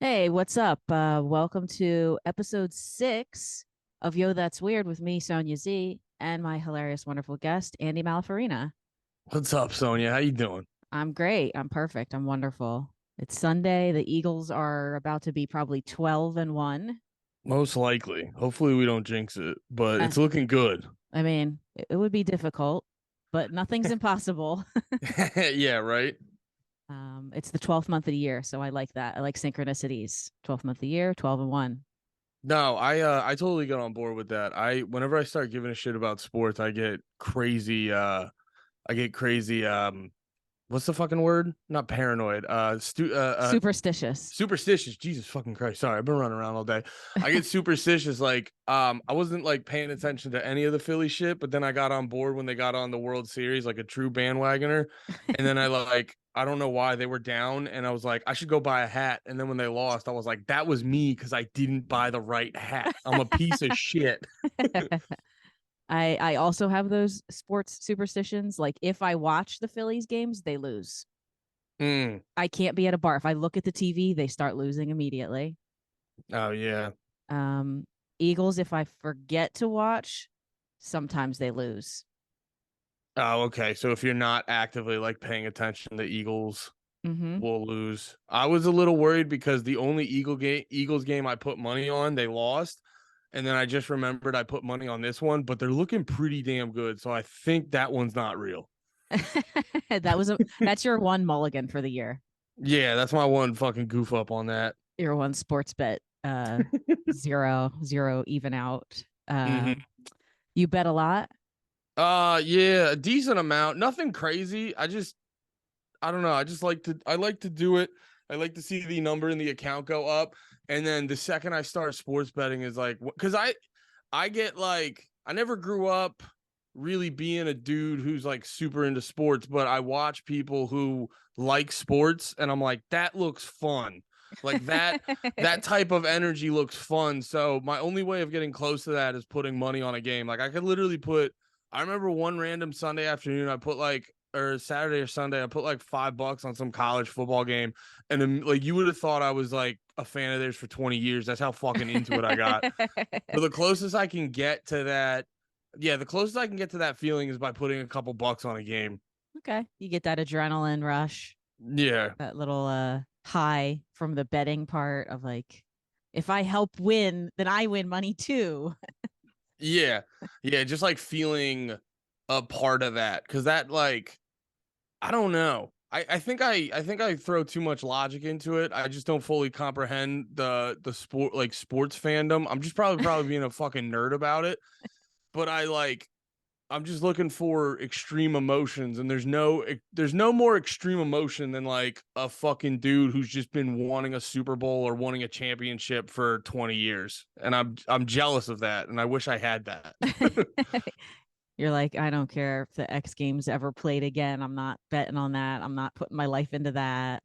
Hey, what's up? Welcome to episode 6 of Yo That's Weird with me, Sonia Z, and my hilarious, wonderful guest, Andy Malafarina. What's up, Sonia? How you doing? I'm great. I'm perfect. I'm wonderful. It's Sunday. The Eagles are about to be probably 12-1. Most likely. Hopefully we don't jinx it, but Eh, it's looking good. I mean, it would be difficult, but nothing's impossible. Yeah, right. It's the 12th month of the year, so I like that. I like synchronicities. 12th month of the year, 12-1. No, I totally get on board with that. I whenever I start giving a shit about sports, I get crazy what's the fucking word? Not paranoid. Superstitious. Superstitious. Jesus fucking Christ. Sorry, I've been running around all day. I get superstitious. I wasn't like paying attention to any of the Philly shit, but then I got on board when they got on the World Series, like a true bandwagoner. And then I don't know why they were down, and I was like, I should go buy a hat. And then when they lost, I was like, that was me because I didn't buy the right hat. I'm a piece of shit. I also have those sports superstitions. Like if I watch the Phillies games, they lose. Mm. I can't be at a bar. If I look at the TV, they start losing immediately. Oh yeah. Um, Eagles, if I forget to watch, sometimes they lose. Oh, okay. So if you're not actively like paying attention, the Eagles Mm-hmm. will lose. I was a little worried because the only Eagles game I put money on, they lost. And then I just remembered I put money on this one, but they're looking pretty damn good. So I think that one's not real. That's your one mulligan for the year. Yeah, that's my one fucking goof up on that. Your one sports bet. 0-0 even out. Hmm. You bet a lot. Yeah, a decent amount. Nothing crazy. I don't know. I like to do it. I like to see the number in the account go up. And then the second I start sports betting is like, because I get like, I never grew up really being a dude who's like super into sports, but I watch people who like sports and I'm like, that looks fun. Like that type of energy looks fun. So my only way of getting close to that is putting money on a game. Like I could literally I remember one random Sunday afternoon, I put like, or Saturday or Sunday, I put like $5 on some college football game. And then like you would have thought I was like a fan of theirs for 20 years. That's how fucking into it I got. So the closest I can get to that, yeah, the closest I can get to that feeling is by putting a couple bucks on a game. Okay. You get that adrenaline rush, Yeah. that little high from the betting part of like, if I help win, then I win money too. Yeah. Yeah. Just like feeling a part of that. Cause that like, I don't know. I think I throw too much logic into it. I just don't fully comprehend the sports fandom. I'm just probably being a fucking nerd about it. But I'm just looking for extreme emotions, and there's no more extreme emotion than like a fucking dude who's just been wanting a Super Bowl or wanting a championship for 20 years. And I'm jealous of that, and I wish I had that. You're like, I don't care if the X Games ever played again. I'm not betting on that. I'm not putting my life into that.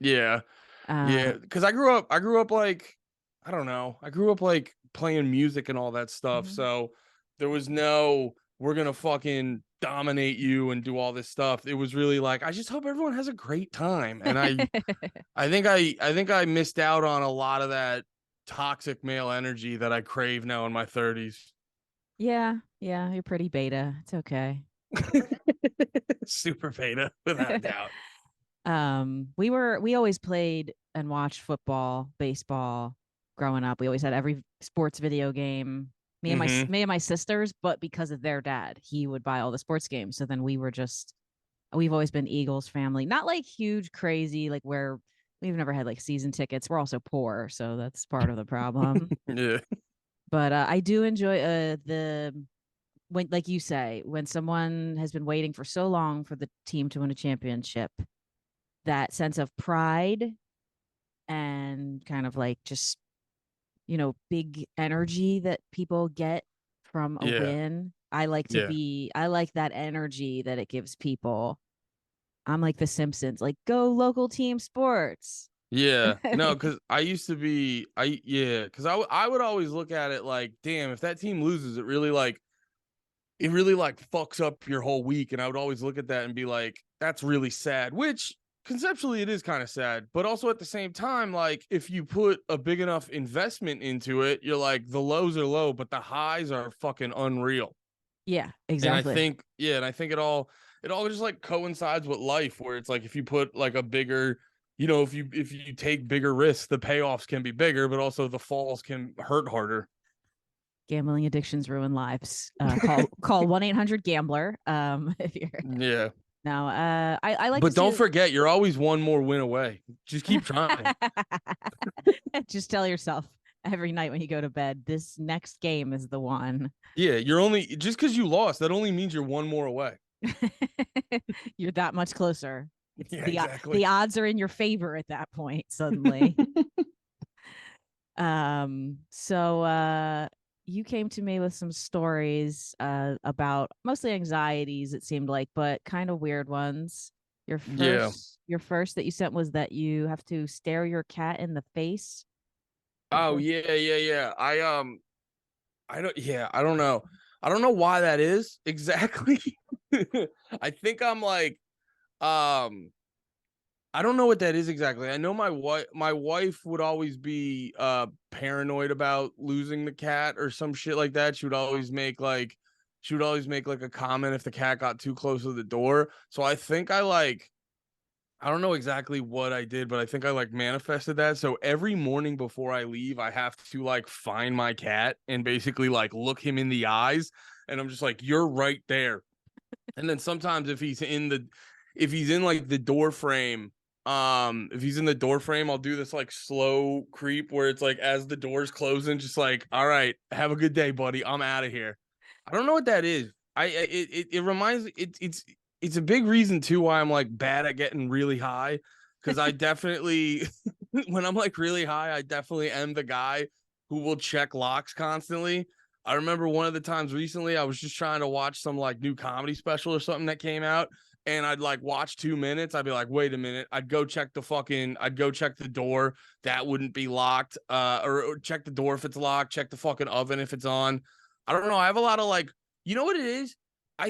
Yeah. Uh, Yeah, because I grew up like, I don't know, I grew up like playing music and all that stuff. mhm. So there was no, we're gonna fucking dominate you and do all this stuff. It was really like, I just hope everyone has a great time. And I think I missed out on a lot of that toxic male energy that I crave now in my 30s. Yeah, yeah, you're pretty beta. It's okay. Super beta, without a doubt. We always played and watched football, baseball growing up. We always had every sports video game. Hmm. Me and my sisters, but because of their dad, he would buy all the sports games. So then we've always been Eagles family. Not like huge crazy like where we've never had like season tickets. We're also poor, so that's part of the problem. Yeah. But I do enjoy the when, like you say, when someone has been waiting for so long for the team to win a championship, that sense of pride and kind of like just, big energy that people get from a Yeah. win. Yeah. I like that energy that it gives people. I'm like the Simpsons, like go local team sports. Yeah, no, because I used to be, yeah, because I would always look at it like, damn, if that team loses, it really like fucks up your whole week. And I would always look at that and be like, that's really sad, which conceptually it is kind of sad, but also at the same time, like if you put a big enough investment into it, you're like the lows are low, but the highs are fucking unreal. Yeah, And I exactly. think, yeah, and I think it all just like coincides with life, where it's like if you put like a bigger, if you take bigger risks, the payoffs can be bigger, but also the falls can hurt harder. Gambling addictions ruin lives. Call 1-800-GAMBLER. If you're Yeah. no, I like to But see don't forget, you're always one more win away. Just keep trying. just tell yourself every night when you go to bed, this next game is the one. Yeah, you're only just because you lost, that only means you're one more away. You're that much closer. It's Yeah, the exactly. odds are in your favor at that point suddenly. So you came to me with some stories about mostly anxieties, it seemed like, but kind of weird ones. Your Yeah. first that you sent was that you have to stare your cat in the face Oh before. yeah, yeah, yeah. I don't. Yeah, I don't know. I don't know why that is exactly. I think I'm like, um, I don't know what that is exactly. I know my wife would always be paranoid about losing the cat or some shit like that. She would always make like a comment if the cat got too close to the door. So I think I don't know exactly what I did, but I think I like manifested that. So every morning before I leave, I have to like find my cat and basically like look him in the eyes. And I'm just like, you're right there. And then sometimes if he's in like the door frame, if he's in the door frame, I'll do this like slow creep where it's like as the door's closing, just like, all right, have a good day, buddy. I'm out of here. I don't know what that is. It reminds it's a big reason too why I'm like bad at getting really high. Cause I definitely when I'm like really high, I definitely am the guy who will check locks constantly. I remember one of the times recently, I was just trying to watch some like new comedy special or something that came out, and I'd like watch 2 minutes. I'd be like, wait a minute. I'd go check the door. That wouldn't be locked. Or check the door if it's locked, check the fucking oven if it's on. I don't know. I have a lot of like, you know what it is?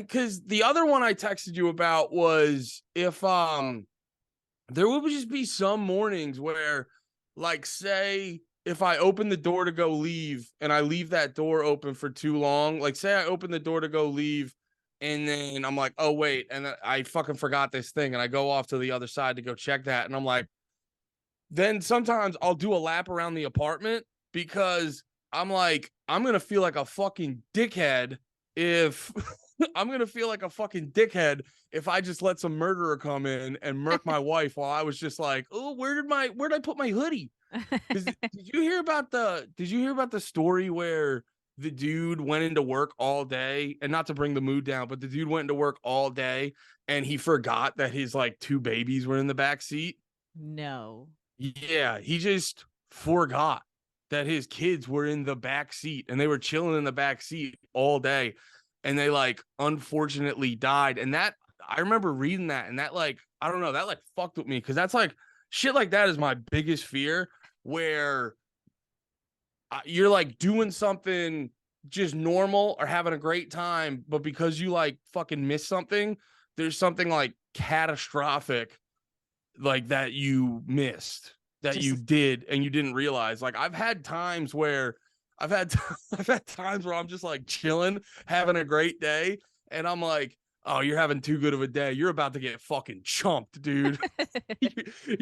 Cause the other one I texted you about was if there would just be some mornings where, like, say, if I open the door to go leave and I leave that door open for too long, like, say I open the door to go leave and then I'm like, oh, wait, and I fucking forgot this thing and I go off to the other side to go check that. And I'm like, then sometimes I'll do a lap around the apartment because I'm like, I'm going to feel like a fucking dickhead if I'm going to feel like a fucking dickhead if I just let some murderer come in and murk my wife while I was just like, oh, where did I put my hoodie? Because did you hear about the story where the dude went into work all day, and not to bring the mood down, but the dude went into work all day and he forgot that his like two babies were in the back seat. No. Yeah, he just forgot that his kids were in the back seat and they were chilling in the back seat all day, and they like unfortunately died. And that I remember reading that, and that like I don't know, that like fucked with me because that's like shit like that is my biggest fear, where you're like doing something just normal or having a great time, but because you like fucking miss something, there's something like catastrophic like that you missed, that you Just did and you didn't realize. Like I've had I've had times where I'm just like chilling, having a great day, and I'm like, oh, you're having too good of a day. You're about to get fucking chumped, dude.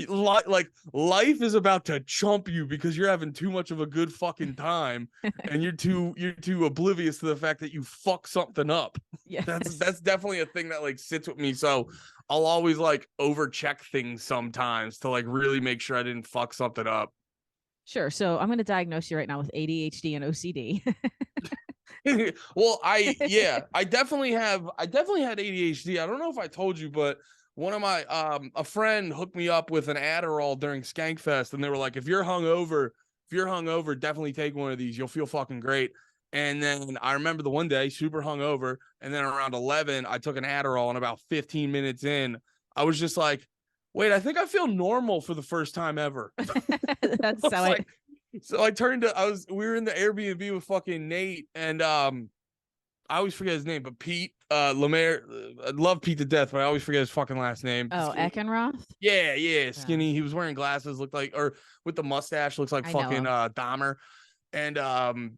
Like life is about to chump you because you're having too much of a good fucking time, and you're too oblivious to the fact that you fuck something up. That's yes. definitely a thing that like sits with me. So I'll always like over check things sometimes to like really make sure I didn't fuck something up. Sure. So I'm going to diagnose you right now with ADHD and OCD. Well, I definitely had ADHD. I don't know if I told you, but one of my a friend hooked me up with an Adderall during Skankfest, and they were like, if you're hungover, definitely take one of these. You'll feel fucking great. And then I remember the one day, super hungover, and then around 11, I took an Adderall, and about 15 minutes in, I was just like, wait, I think I feel normal for the first time ever. I That's how was I. like, so I turned to we were in the Airbnb with fucking Nate, and I always forget his name, but Pete Lemaire. I love Pete to death, but I always forget his fucking last name. Oh, Skinny. Eckenroth. Yeah, yeah, Yeah, skinny. He was wearing glasses, looked like, or with the mustache, looks like I know fucking him. Dahmer. And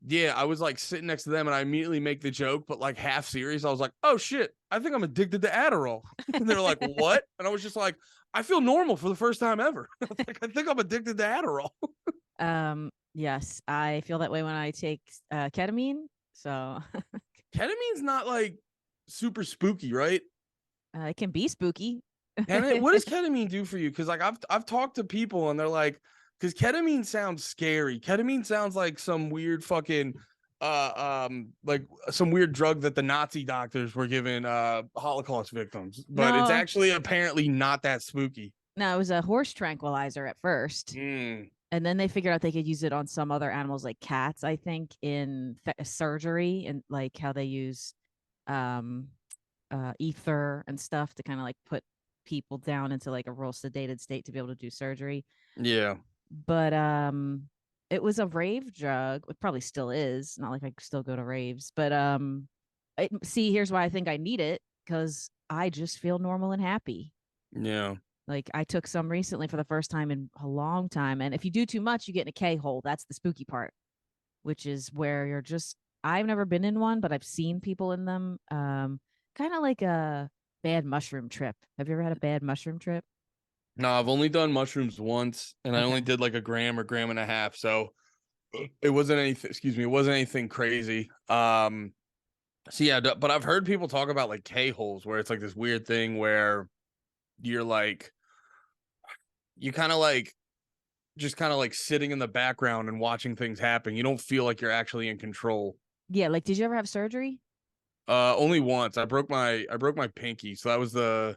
yeah, I was like sitting next to them and I immediately make the joke, but like half serious. I was like, oh shit, I think I'm addicted to Adderall. And they're like, what? And I was just like, I feel normal for the first time ever. I was like, I think I'm addicted to Adderall. Yes, I feel that way when I take ketamine. So Ketamine's not like super spooky, right? it can be spooky. And what does ketamine do for you? Because like I've talked to people and they're like, because ketamine sounds scary. Ketamine sounds like some weird fucking like some weird drug that the Nazi doctors were giving Holocaust victims. But it's No, actually apparently not that spooky. no, it was a horse tranquilizer at first. Mm, And then they figured out they could use it on some other animals like cats, I think, in surgery and like how they use um ether and stuff to kind of like put people down into like a real sedated state to be able to do surgery. yeah. But it was a rave drug. It probably still is. Not like I still go to raves, but see, here's why I think I need it, because I just feel normal and happy. Yeah. Like I took some recently for the first time in a long time. And if you do too much, you get in a K hole. That's the spooky part, which is where you're just, I've never been in one, but I've seen people in them. Kind of like a bad mushroom trip. Have you ever had a bad mushroom trip? No, I've only done mushrooms once and I only Okay. did like a gram or gram and a half. So it wasn't anything, excuse me, it wasn't anything crazy. So yeah, but I've heard people talk about like K holes where it's like this weird thing where you're like you kind of like just kind of like sitting in the background and watching things happen. You don't feel like you're actually in control. Yeah. Like, did you ever have surgery? Only once. I broke my pinky, so that was the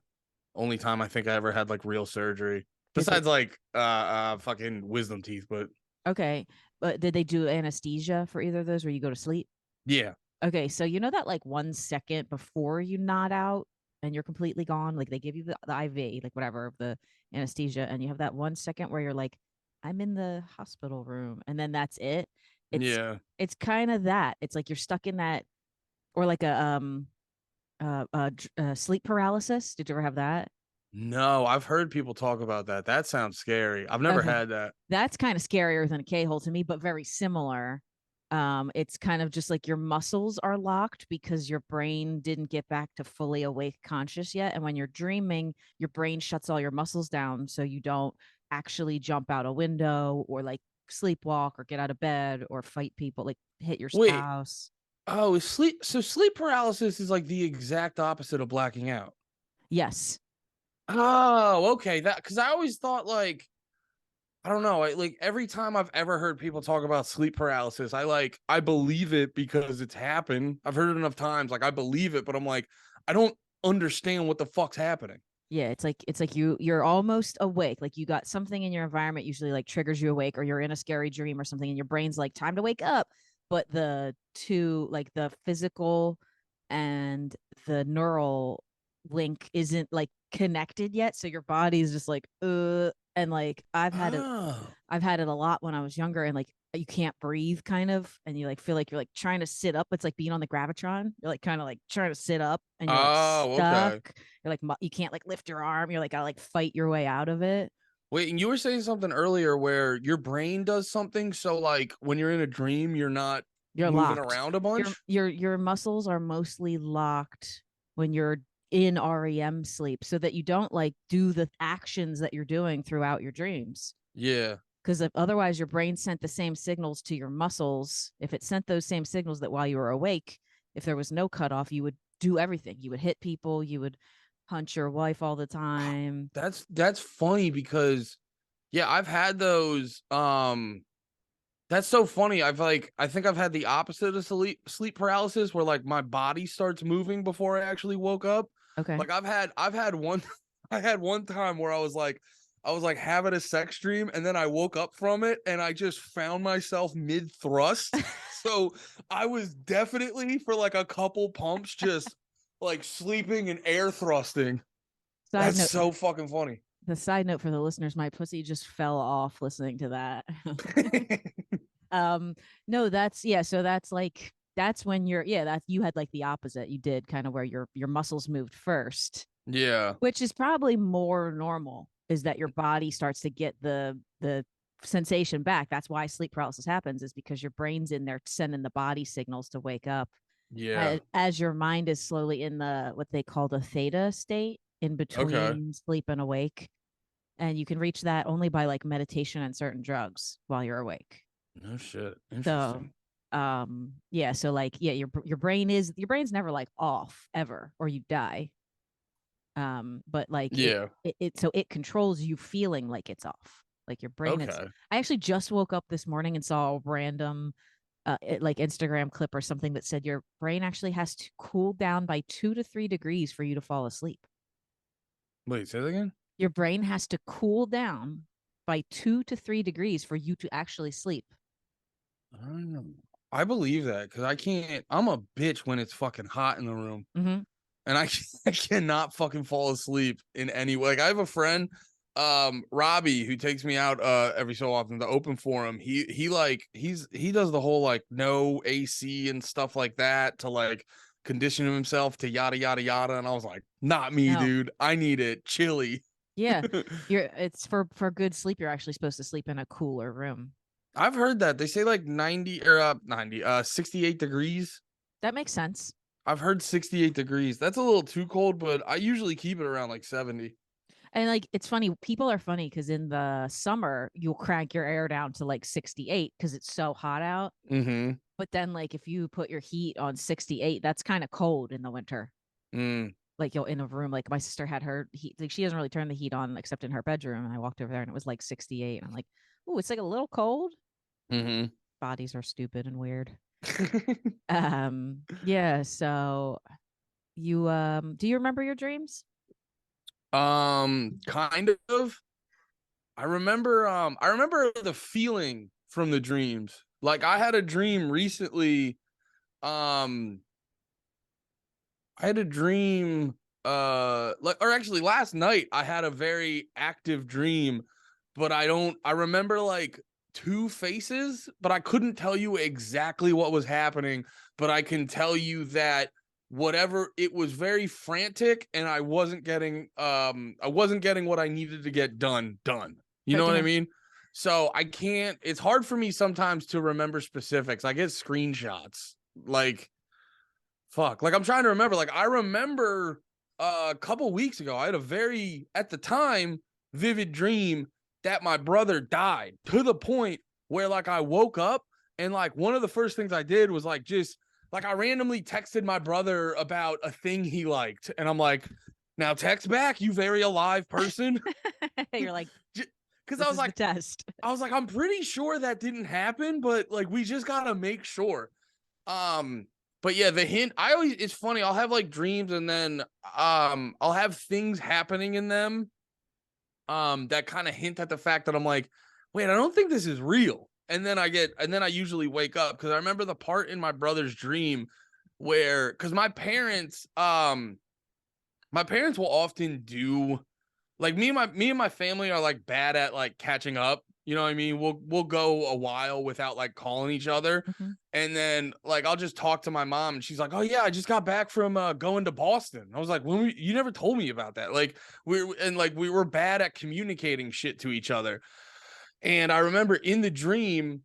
only time I think I ever had like real surgery. Did they? Besides like fucking wisdom teeth, but Okay. But did they do anesthesia for either of those where you go to sleep? yeah. Okay. So, you know that like 1 second before you nod out and you're completely gone, like they give you the IV, like whatever, the anesthesia, and you have that 1 second where you're like, I'm in the hospital room. And then that's it. It's, Yeah. it's kind of that. It's like you're stuck in that, or like a, sleep paralysis. Did you ever have that? No, I've heard people talk about that. That sounds scary. I've never Okay. had that. That's kind of scarier than a K-hole to me, but very similar. It's kind of just like your muscles are locked because your brain didn't get back to fully awake conscious yet. And when you're dreaming, your brain shuts all your muscles down so you don't actually jump out a window or like sleepwalk or get out of bed or fight people, like hit your Wait. spouse. Oh, sleep paralysis is like the exact opposite of blacking out. Yes. Oh, okay. That because I always thought like I don't know, like every time I've ever heard people talk about sleep paralysis, I believe it because it's happened. I've heard it enough times, like I believe it, but I'm like, I don't understand what the fuck's happening. Yeah, it's like you're almost awake. Like you got something in your environment usually like triggers you awake, or you're in a scary dream or something and your brain's like time to wake up. But the two, like the physical and the neural link isn't like connected yet. So your body is just like and like Oh. I've had it a lot when I was younger, and like you can't breathe kind of, and you like feel like you're like trying to sit up. It's like being on the gravitron. You're like kind of like trying to sit up and you're like Oh, stuck. okay. You're like you can't like lift your arm. You're like gotta like fight your way out of it. Wait, and you were saying something earlier where your brain does something, so like when you're in a dream, you're not You're moving locked. around a Your bunch? your your muscles are mostly locked when you're in REM sleep, so that you don't like do the actions that you're doing throughout your dreams. Yeah. Because otherwise your brain sent the same signals to your muscles. If it sent those same signals that while you were awake, if there was no cutoff, you would do everything. You would hit people, you would punch your wife all the time. That's funny because yeah, I've had those that's so funny. I think I've had the opposite of sleep paralysis where like my body starts moving before I actually woke up. Okay. Like I've had one I had one time where I was like having a sex dream and then I woke up from it and I just found myself mid thrust. So I was definitely for like a couple pumps just like sleeping and air thrusting. Side That's note, so fucking funny. the side note for the listeners, my pussy just fell off listening to that. um no, that's, yeah, so that's like that's when that you had like the opposite. You did kind of where your muscles moved first, Yeah. which is probably more normal, is that your body starts to get the sensation back. That's why sleep paralysis happens, is because your brain's in there sending the body signals to wake up Yeah. as your mind is slowly in the what they call the theta state, in Okay. between sleep and awake. And you can reach that only by like meditation and certain drugs while you're awake. No shit. So Interesting. yeah, so like yeah, your brain's never like off ever or you die. But like Yeah. so it controls you feeling like it's off. Like your brain, it's Okay. I actually just woke up this morning and saw a random like Instagram clip or something that said your brain actually has to cool down by 2 to 3 degrees for you to fall asleep. Wait, say that again? Your brain has to cool down by 2 to 3 degrees for you to actually sleep. I don't know. I believe that because I can't. I'm a bitch when it's fucking hot in the room, Mm-hmm. and I cannot fucking fall asleep in any way. Like I have a friend, Robbie, who takes me out every so often to open for him. He does the whole like no AC and stuff like that to like condition himself to yada yada yada. And I was like, not me, No. dude. I need it chilly. Yeah. It's for good sleep, you're actually supposed to sleep in a cooler room. I've heard that they say like 90 or 90 68 degrees. That makes sense. I've heard 68 degrees. That's a little too cold, but I usually keep it around like 70. And like it's funny, people are funny because in the summer you'll crank your air down to like 68 because it's so hot out. Mm-hmm. But then like if you put your heat on 68, that's kind of cold in the winter. Mm. Like you'll in a room, like my sister had her heat, like she doesn't really turn the heat on except in her bedroom. And I walked over there and it was like 68. And I'm like, oh, it's like a little cold. Mm-hmm. Bodies are stupid and weird. Yeah, so you do you remember your dreams? Kind of. I remember the feeling from the dreams. Like I had a dream recently. Um, I had a dream like or actually last night I had a very active dream, but I remember like two faces, but I couldn't tell you exactly what was happening, but I can tell you that whatever it was very frantic and I wasn't getting what I needed to get done. You know what I Yeah. mean? So I can't it's hard for me sometimes to remember specifics. I get screenshots like fuck. Like I'm trying to remember. Like I remember a couple weeks ago, I had a very at the time vivid dream that my brother died to the point where like I woke up and like one of the first things I did was like just like I randomly texted my brother about a thing he liked, and I'm like, now text back, you very alive person. You're like, Because this is the test. I was like, I'm pretty sure that didn't happen, but like we just gotta make sure. Um, but yeah, the hint I always it's funny, I'll have like dreams and then I'll have things happening in them that kind of hint at the fact that I'm like, wait, I don't think this is real. And then I usually wake up because I remember the part in my brother's dream where because my parents will often do like me and my family are like bad at like catching up. You know what I mean? We'll go a while without like calling each other. Mm-hmm. And then like I'll just talk to my mom and she's like, "Oh yeah, I just got back from going to Boston." I was like, you never told me about that." Like we were bad at communicating shit to each other. And I remember in the dream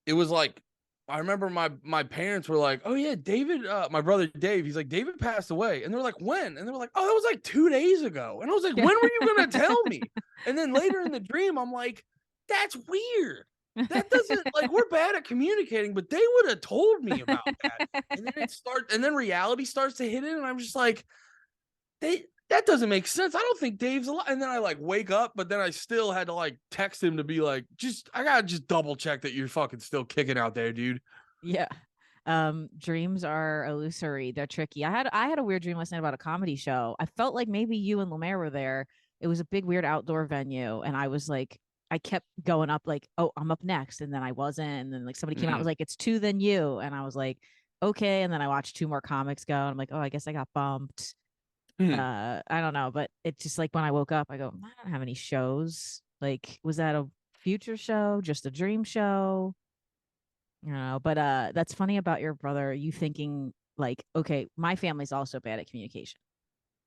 it was like I remember my parents were like, "Oh yeah, David, my brother Dave, he's like David passed away," and they're like, "When?" And they were like, "Oh, that was like 2 days ago," and I was like, "When Yeah. were you gonna tell me?" And then later in the dream, I'm like, "That's weird. That doesn't like we're bad at communicating, but they would have told me about that." And then reality starts to hit in, and I'm just like, they that doesn't make sense. I don't think Dave's alive. And then I like wake up, but then I still had to like text him to be like, just I gotta just double check that you're fucking still kicking out there, dude. Yeah. Dreams are illusory. They're tricky. I had a weird dream last night about a comedy show. I felt like maybe you and Lemaire were there. It was a big weird outdoor venue, and I was like, I kept going up like, oh, I'm up next, and then I wasn't, and then like somebody came out and was Mm. like, it's two then you, and I was like, okay, and then I watched two more comics go, and I'm like, oh, I guess I got bumped. Mm. I don't know, but it's just like when I woke up, I go, I don't have any shows. Like, was that a future show? Just a dream show? But that's funny about your brother. You thinking like, okay, my family's also bad at communication.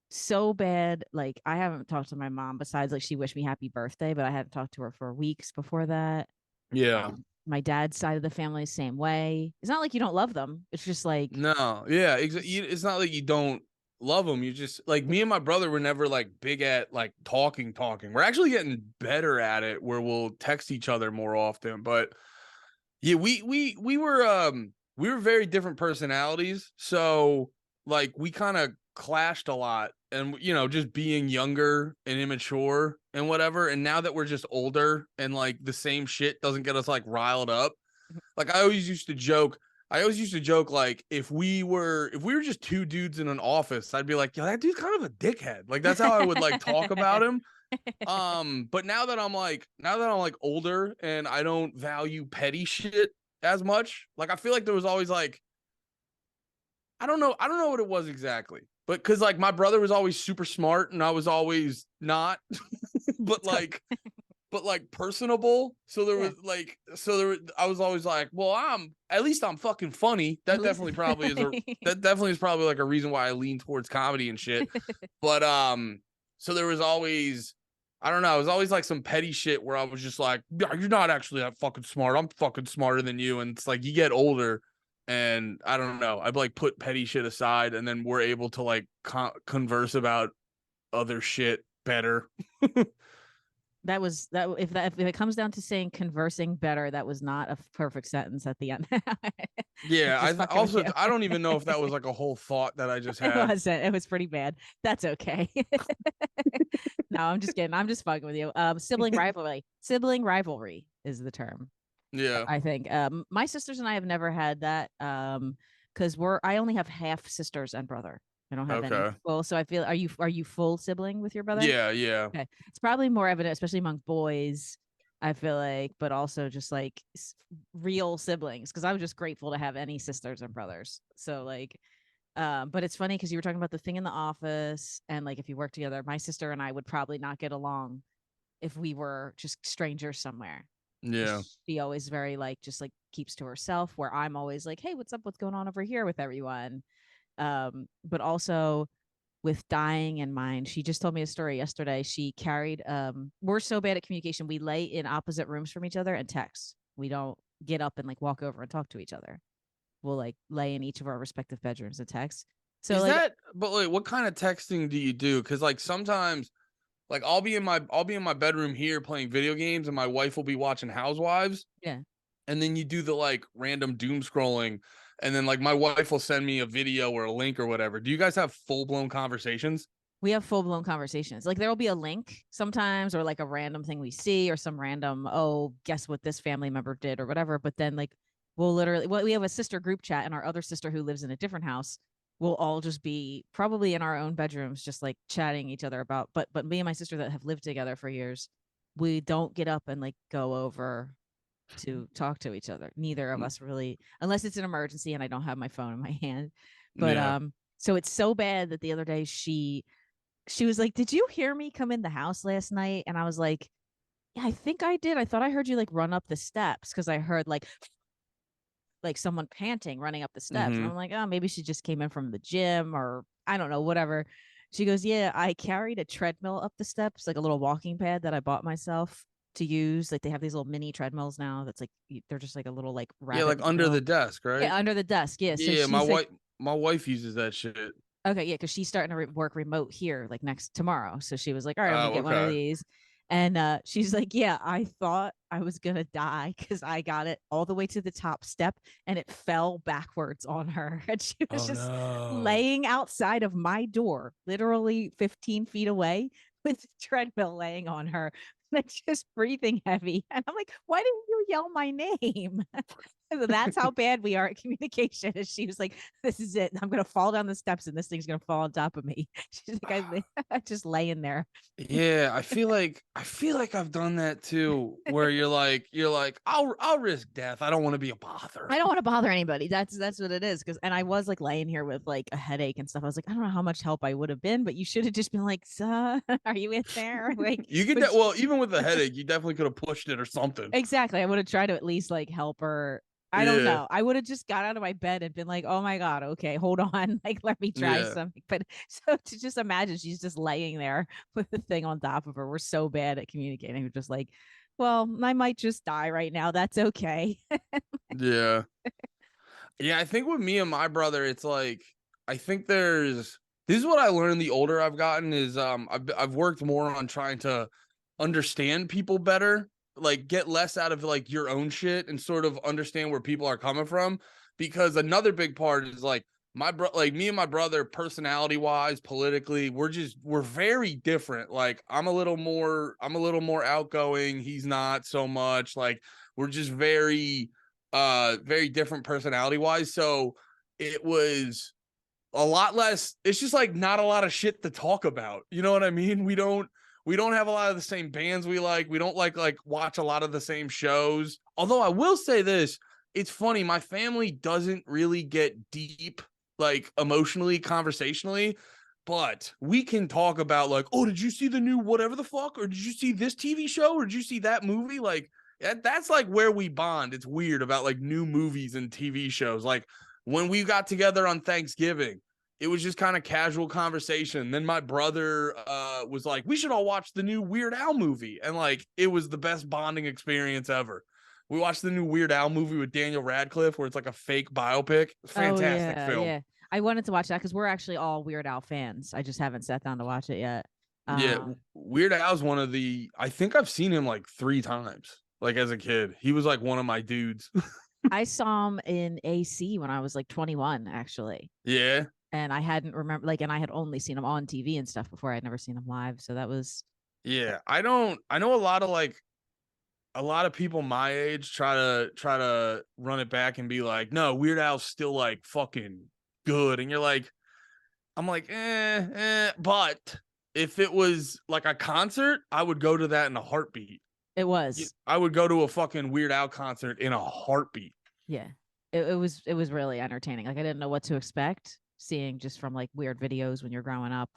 So bad. Like I haven't talked to my mom besides like she wished me happy birthday, but I hadn't talked to her for weeks before that. Yeah. My dad's side of the family is same way. It's not like you don't love them. It's just like No, yeah, just it's not like you don't love them. You just like me and my brother were never like big at like talking. We're actually getting better at it where we'll text each other more often. But yeah, we were very different personalities. So like we kind of clashed a lot and just being younger and immature and whatever. And now that we're just older and like the same shit doesn't get us like riled up. Like I always used to joke like if we were just two dudes in an office, I'd be like, "Yo, that dude's kind of a dickhead." Like that's how I would like talk about him. But now that I'm like older and I don't value petty shit as much, like I feel like there was always like I don't know what it was exactly. But cuz like my brother was always super smart and I was always not. but so like but like personable. So there yeah, was like, I was always like, well, at least I'm fucking funny. at least That definitely is probably like a reason why I lean towards comedy and shit. But, so there was always, I don't know, it was always like some petty shit where I was just like, yeah, you're not actually that fucking smart. I'm fucking smarter than you. And it's like, you get older and I don't know, I'd like put petty shit aside and then we're able to like converse about other shit better. that was that if it comes down to saying conversing better, that was not a perfect sentence at the end. Yeah, Just fucking with also you. I don't even know if that was like a whole thought that I just It had. wasn't. It was pretty bad. That's okay. No, I'm just kidding. I'm just fucking with you. Sibling rivalry. Sibling rivalry is the term. Yeah. I think. My sisters and I have never had that. Because I only have half sisters and brother. I don't have any Okay. full. So I feel. Are you full sibling with your brother? Yeah, yeah. Okay, it's probably more evident, especially among boys. I feel like, but also just like real siblings, because I was just grateful to have any sisters and brothers. So like, but it's funny because you were talking about the thing in the office, and like if you work together, my sister and I would probably not get along if we were just strangers somewhere. Yeah. She always very like just like keeps to herself, where I'm always like, hey, what's up? What's going on over here with everyone? But also with dying in mind. She just told me a story yesterday. She carried we're so bad at communication. We lay in opposite rooms from each other and text. We don't get up and like walk over and talk to each other. We'll like lay in each of our respective bedrooms and text. So Is like that but like what kind of texting do you do? Cuz like sometimes like I'll be in my bedroom here playing video games and my wife will be watching Housewives yeah, and then you do the like random doom scrolling and then like my wife will send me a video or a link or whatever. Do you guys have full-blown conversations? we have full blown conversations. Like there will be a link sometimes, or like a random thing we see, or some random, oh, guess what this family member did, or whatever. But then like we'll literally, well, we have a sister group chat, and our other sister who lives in a different house will all just be probably in our own bedrooms, just like chatting each other about. But me and my sister that have lived together for years, we don't get up and like go over to talk to each other. Neither of us really, unless it's an emergency and I don't have my phone in my hand. But Yeah. so it's so bad that the other day she was like, "Did you hear me come in the house last night?" And I was like, "Yeah, I think I did. I thought I heard you like run up the steps because I heard like someone panting running up the steps." And Mhm. I'm like, "Oh, maybe she just came in from the gym or I don't know, whatever." She goes, "Yeah, I carried a treadmill up the steps, like a little walking pad that I bought myself to use. Like they have these little mini treadmills now that's like they're just like a little like Yeah, rabbit like under wheel. the desk, right? Yeah, under the desk. Yeah. So Yeah, my she's like, wife my wife uses that shit. okay, yeah, because she's starting to work remote here like next tomorrow. So she was like, all right, I'm gonna Oh, get one of okay. these. And she's like, yeah, I thought I was gonna die because I got it all the way to the top step and it fell backwards on her. And she was Oh just no. laying outside of my door, literally 15 feet away, with the treadmill laying on her, like just breathing heavy. And I'm like, why didn't you yell my name? That's how bad we are at communication. And she was like, "This is it. I'm gonna fall down the steps, and this thing's gonna fall on top of me." She's like, I just laying there. Yeah, I feel like I've done that too, where you're like, I'll risk death. I don't want to be a bother. I don't want to bother anybody. That's what it is. Because and I was like laying here with like a headache and stuff. I was like, I don't know how much help I would have been, but you should have just been like, "Son, are you in there?" Like, You could but well, even with the headache, you definitely could have pushed it or something. exactly. I would have tried to at least like help her. I don't Yeah. know. I would have just got out of my bed and been like, "Oh my god, okay, hold on, like let me try Yeah. something." But so to just imagine she's just laying there with the thing on top of her. We're so bad at communicating. We're just like, "Well, I might just die right now. That's okay." Yeah. Yeah, I think with me and my brother, it's like I think there's this is what I learned the older I've gotten is I've worked more on trying to understand people better, like get less out of like your own shit and sort of understand where people are coming from. Because another big part is like like me and my brother, personality wise, politically, we're very different. Like I'm a little more outgoing. He's not so much. Like we're just very different personality wise. So it was a lot less. It's just like not a lot of shit to talk about. You know what I mean? We don't have a lot of the same bands we like. We don't like watch a lot of the same shows. Although I will say this, it's funny. My family doesn't really get deep, like emotionally, conversationally, but we can talk about like, oh, did you see the new whatever the fuck, or did you see this TV show, or did you see that movie? Like that's like where we bond. It's weird about like new movies and TV shows. Like when we got together on Thanksgiving, it was just kind of casual conversation. Then my brother was like, we should all watch the new Weird Al movie. And like, it was the best bonding experience ever. We watched the new Weird Al movie with Daniel Radcliffe, where it's like a fake biopic. Oh Fantastic yeah, film. yeah. I wanted to watch that because we're actually all Weird Al fans. I just haven't sat down to watch it yet. Yeah. Um, Weird Al's one of I think I've seen him like 3 times, like as a kid. He was like one of my dudes. I saw him in AC when I was like 21, actually. Yeah. And I hadn't remember like, and I had only seen him on TV and stuff before. I'd never seen him live. So that was Yeah. I know a lot of people my age try to run it back and be like, no, Weird Al's still like fucking good. And you're like, I'm like, but if it was like a concert, I would go to that in a heartbeat. it was. I would go to a fucking Weird Al concert in a heartbeat. Yeah. It was really entertaining. Like I didn't know what to expect seeing just from like weird videos when you're growing up.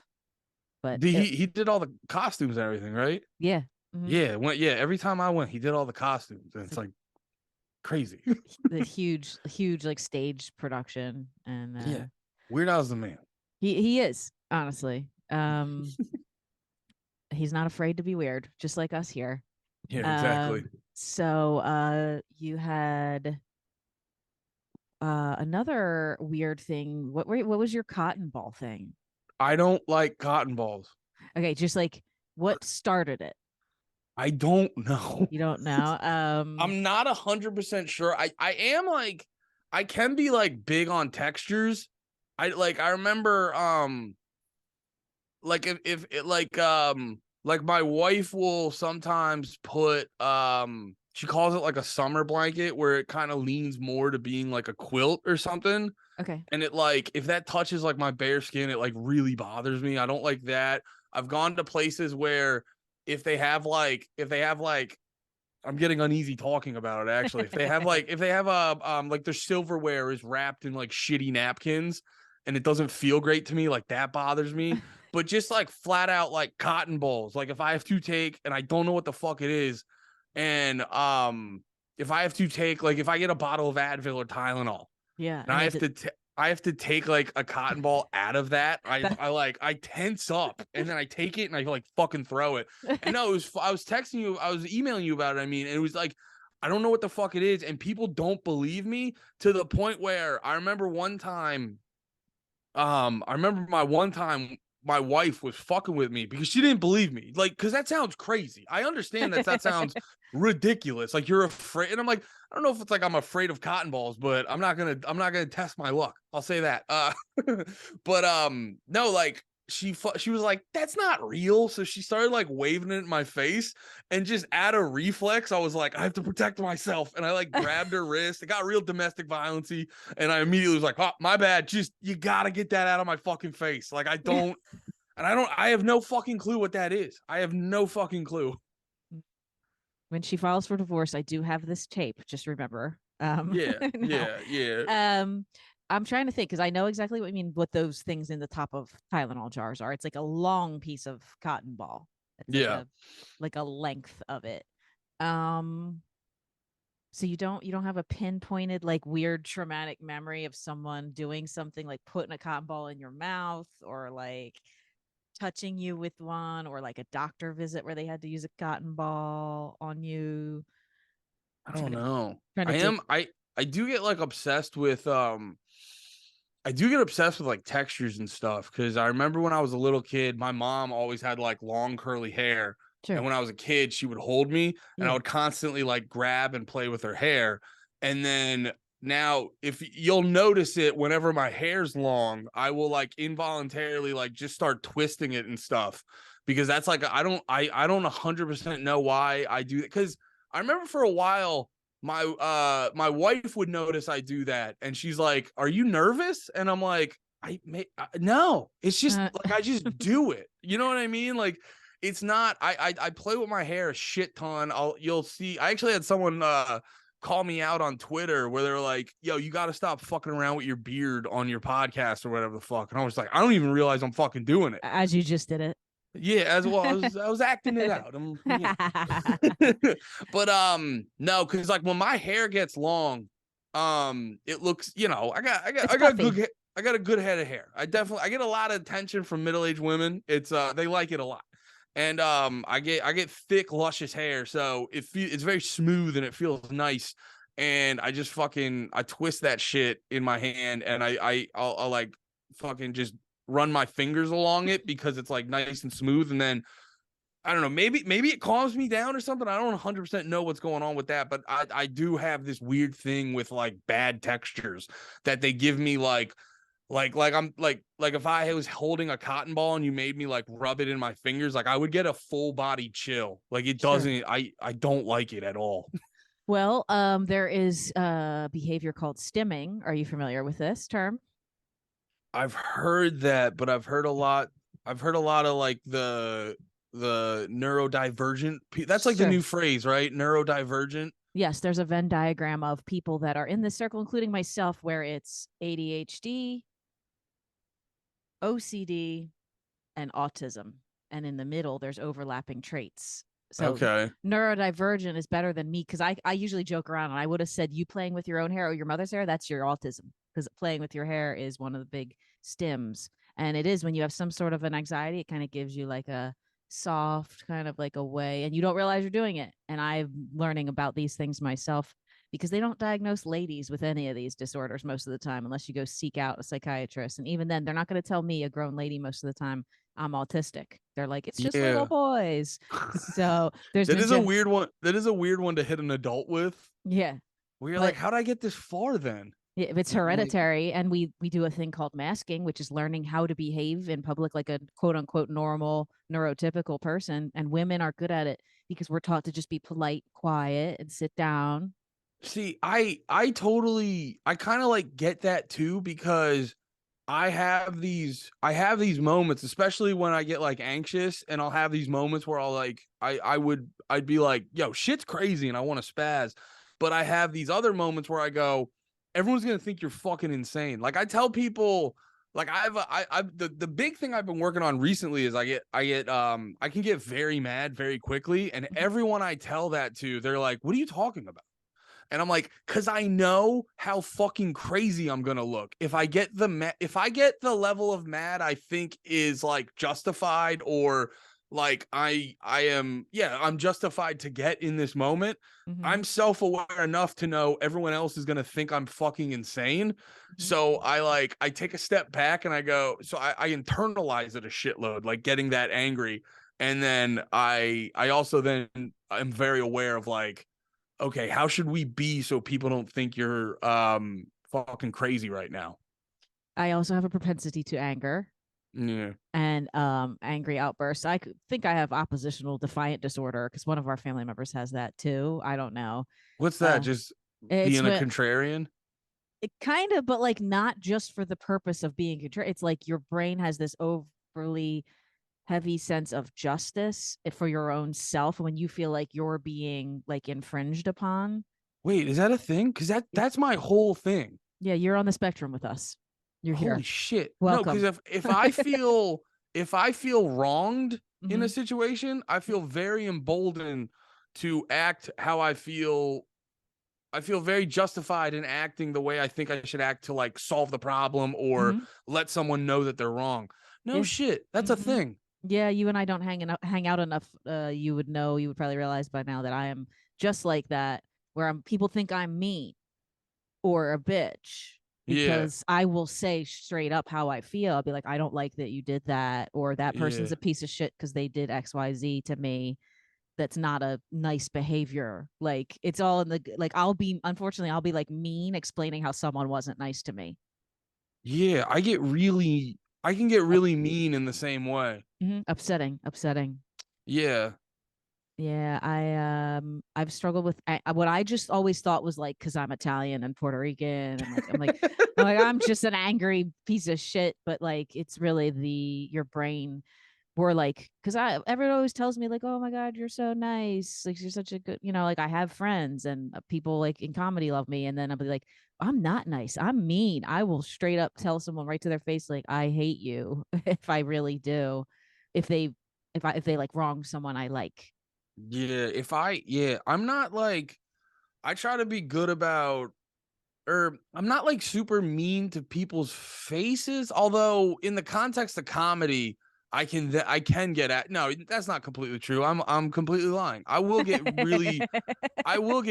But He did all the costumes and everything, right? yeah. Mm-hmm. Yeah, every time I went, he did all the costumes. And It's it's like like crazy. the huge like stage production and Yeah. Weird Al's the man. he is, honestly. He's not afraid to be weird, just like us here. Yeah, exactly. So you had another weird thing. What was your cotton ball thing? I don't like cotton balls. Okay, just like what started it? I don't know. You don't know. I'm not 100% sure. I am like I can be like big on textures. I remember like if it like my wife will sometimes put she calls it like a summer blanket where it kind of leans more to being like a quilt or something. Okay. And it like if that touches like my bare skin, it like really bothers me. I don't like that. I've gone to places where if they have like I'm getting uneasy talking about it actually. If they have a like their silverware is wrapped in like shitty napkins and it doesn't feel great to me, like that bothers me. But just like flat out like cotton balls, like if I have to take and I don't know what the fuck it is, and if I have to take like if I get a bottle of Advil or Tylenol Yeah, and and then I have to take like a cotton ball out of that. that I tense up and then I take it and I like fucking throw it. And no, I was texting you, I was emailing you about it. I mean, and it was like I don't know what the fuck it is, and people don't believe me to the point where I remember one time. I remember my one time my wife was fucking with me because she didn't believe me. Like, because that sounds crazy. I understand that sounds ridiculous. Like you're afraid, and I'm like, I don't know if it's like I'm afraid of cotton balls, but I'm not gonna test my luck. I'll say that. But no, like she was like, that's not real. So she started like waving it in my face, and just out of reflex, I was like, I have to protect myself, and I like grabbed her wrist. It got real domestic violency, and I immediately was like, oh, my bad. Just you gotta get that out of my fucking face. Like I have no fucking clue what that is. I have no fucking clue. when she files for divorce, I do have this tape. Just remember. Yeah, Now, yeah. um, I'm trying to think because I know exactly what you mean. What those things in the top of Tylenol jars are. It's like a long piece of cotton ball. It's Yeah. like a length of it. Um, So you don't have a pinpointed like weird traumatic memory of someone doing something like putting a cotton ball in your mouth or like touching you with one or like a doctor visit where they had to use a cotton ball on you. I I'm don't trying to know. trying to I dig. am I do get like obsessed with I do get obsessed with like textures and stuff because I remember when I was a little kid, my mom always had like long curly hair. And Sure. when I was a kid, she would hold me and I Yeah. would constantly like grab and play with her hair. And then now, if you'll notice it, whenever my hair's long, I will like involuntarily like just start twisting it and stuff because that's like I don't 100% know why I do it because I remember for a while my wife would notice I do that and she's like, "Are you nervous?" And I'm like, no, it's just Uh, like I just do it. You know what I mean? Like it's not I play with my hair a shit ton. You'll see. I actually had someone call me out on Twitter where they're like, "Yo, you got to stop fucking around with your beard on your podcast or whatever the fuck." And I was like, "I don't even realize I'm fucking doing it." as you just did Yeah, as well. I was acting it it. out. But no, because like when my hair gets long, it looks, It's I got puffy. good I got a good head of hair. I get a lot of attention from middle-aged women. It's they like it a lot. And I get thick, luscious hair, so it's very smooth and it feels nice. And I just fucking I twist that shit in my hand and I'll like fucking just run my fingers along it because it's like nice and smooth. And then I don't know, maybe it calms me down or something. I don't 100% know what's going on with that, but I do have this weird thing with like bad textures that they give me like I'm like if I was holding a cotton ball and you made me like rub it in my fingers, like I would get a full body chill. Like it Sure. doesn't I don't like it at all. Well, there is behavior called stimming. Are you familiar with this term? I've heard that, but I've heard a lot of like the neurodivergent. That's like the Sure. new phrase, right? Neurodivergent. Yes, there's a Venn diagram of people that are in this circle, including myself, where it's ADHD, OCD, and autism. And in the middle, there's overlapping traits. So Okay. neurodivergent is better than me because I usually joke around and I would have said you playing with your own hair or your mother's hair, that's your autism. Because playing with your hair is one of the big stims. And it is when you have some sort of an anxiety, it kind of gives you like a soft kind of like a way and you don't realize you're doing it. And I'm learning about these things myself because they don't diagnose ladies with any of these disorders most of the time unless you go seek out a psychiatrist. And even then, they're not going to tell me, a grown lady, most of the time I'm autistic. They're like, it's just little Yeah. boys. So there's That been is a weird one. That is a weird one to hit an adult with. yeah, Where you're like, but how'd I get this far then? if it's And I'm like, hereditary, and we do a thing called masking, which is learning how to behave in public like a quote unquote normal neurotypical person, and women are good at it because we're taught to just be polite, quiet, and sit down. see, I kind of like get that too because I have these moments, especially when I get like anxious and I'll have these moments where I'll like I'd be like, yo, shit's crazy and I want to spaz. But I have these other moments where I go, everyone's gonna think you're fucking insane. Like I tell people, like the big thing I've been working on recently is I can get very mad very quickly. And Mhm. everyone I tell that to, they're like, what are you talking about? And I'm like, cause I know how fucking crazy I'm gonna look if I get if I get the level of mad I think is like justified or like I am I'm justified to get in this moment. Mhm. I'm self-aware enough to know everyone else is gonna think I'm fucking insane. Mhm. So I take a step back and I go, so I internalize it a shitload, like getting that angry. And then I also then am very aware of like okay, how should we be so people don't think you're fucking crazy right now? I also have a propensity to anger Yeah. and angry outbursts. Think I have oppositional defiant disorder because one of our family members has that too. I don't know. What's that? Uh, Just it's being a when contrarian? it kind of, but like not just for the purpose of being control. It's like your brain has this overly heavy sense of justice for your own self when you feel like you're being like infringed upon. Wait, is that a thing? Because It, that's my whole thing. yeah, you're on the spectrum with us. You're Holy here. shit. No, because Welcome. if I feel wronged in a Hmm. situation, I feel very emboldened to act how I feel very justified in acting the way I think I should act to like solve the problem or Hmm. let someone know that they're wrong. No Yeah. shit. That's a Hmm. thing. Yeah, you and I don't hang out enough. You would know. You would probably realize by now that I am just like that, where people think I'm mean or a bitch Yeah. because I will say straight up how I feel. I'll be like, I don't like that you did that, or that person's Yeah. a piece of shit because they did XYZ to me. That's not a nice behavior. Like it's all in the like. Unfortunately, I'll be like mean explaining how someone wasn't nice to me. Yeah. I can get really mean in the same way. Upsetting, upsetting. Yeah. Yeah, I've struggled with what I just always thought was like because I'm Italian and Puerto Rican and like I'm just an angry piece of shit, but like it's really the your brain were like because everyone always tells me like, oh my god, you're so nice, like you're such a good, like I have friends and people like in comedy love me, and then I'll be like, I'm not nice, I'm mean, I will straight up tell someone right to their face like I hate you if I really do, if they if they like wrong someone I like. Yeah. I'm not like, I try to be good about, or I'm not like super mean to people's faces. Although in the context of comedy, I can get at, no, that's not completely true. I'm completely lying. I will get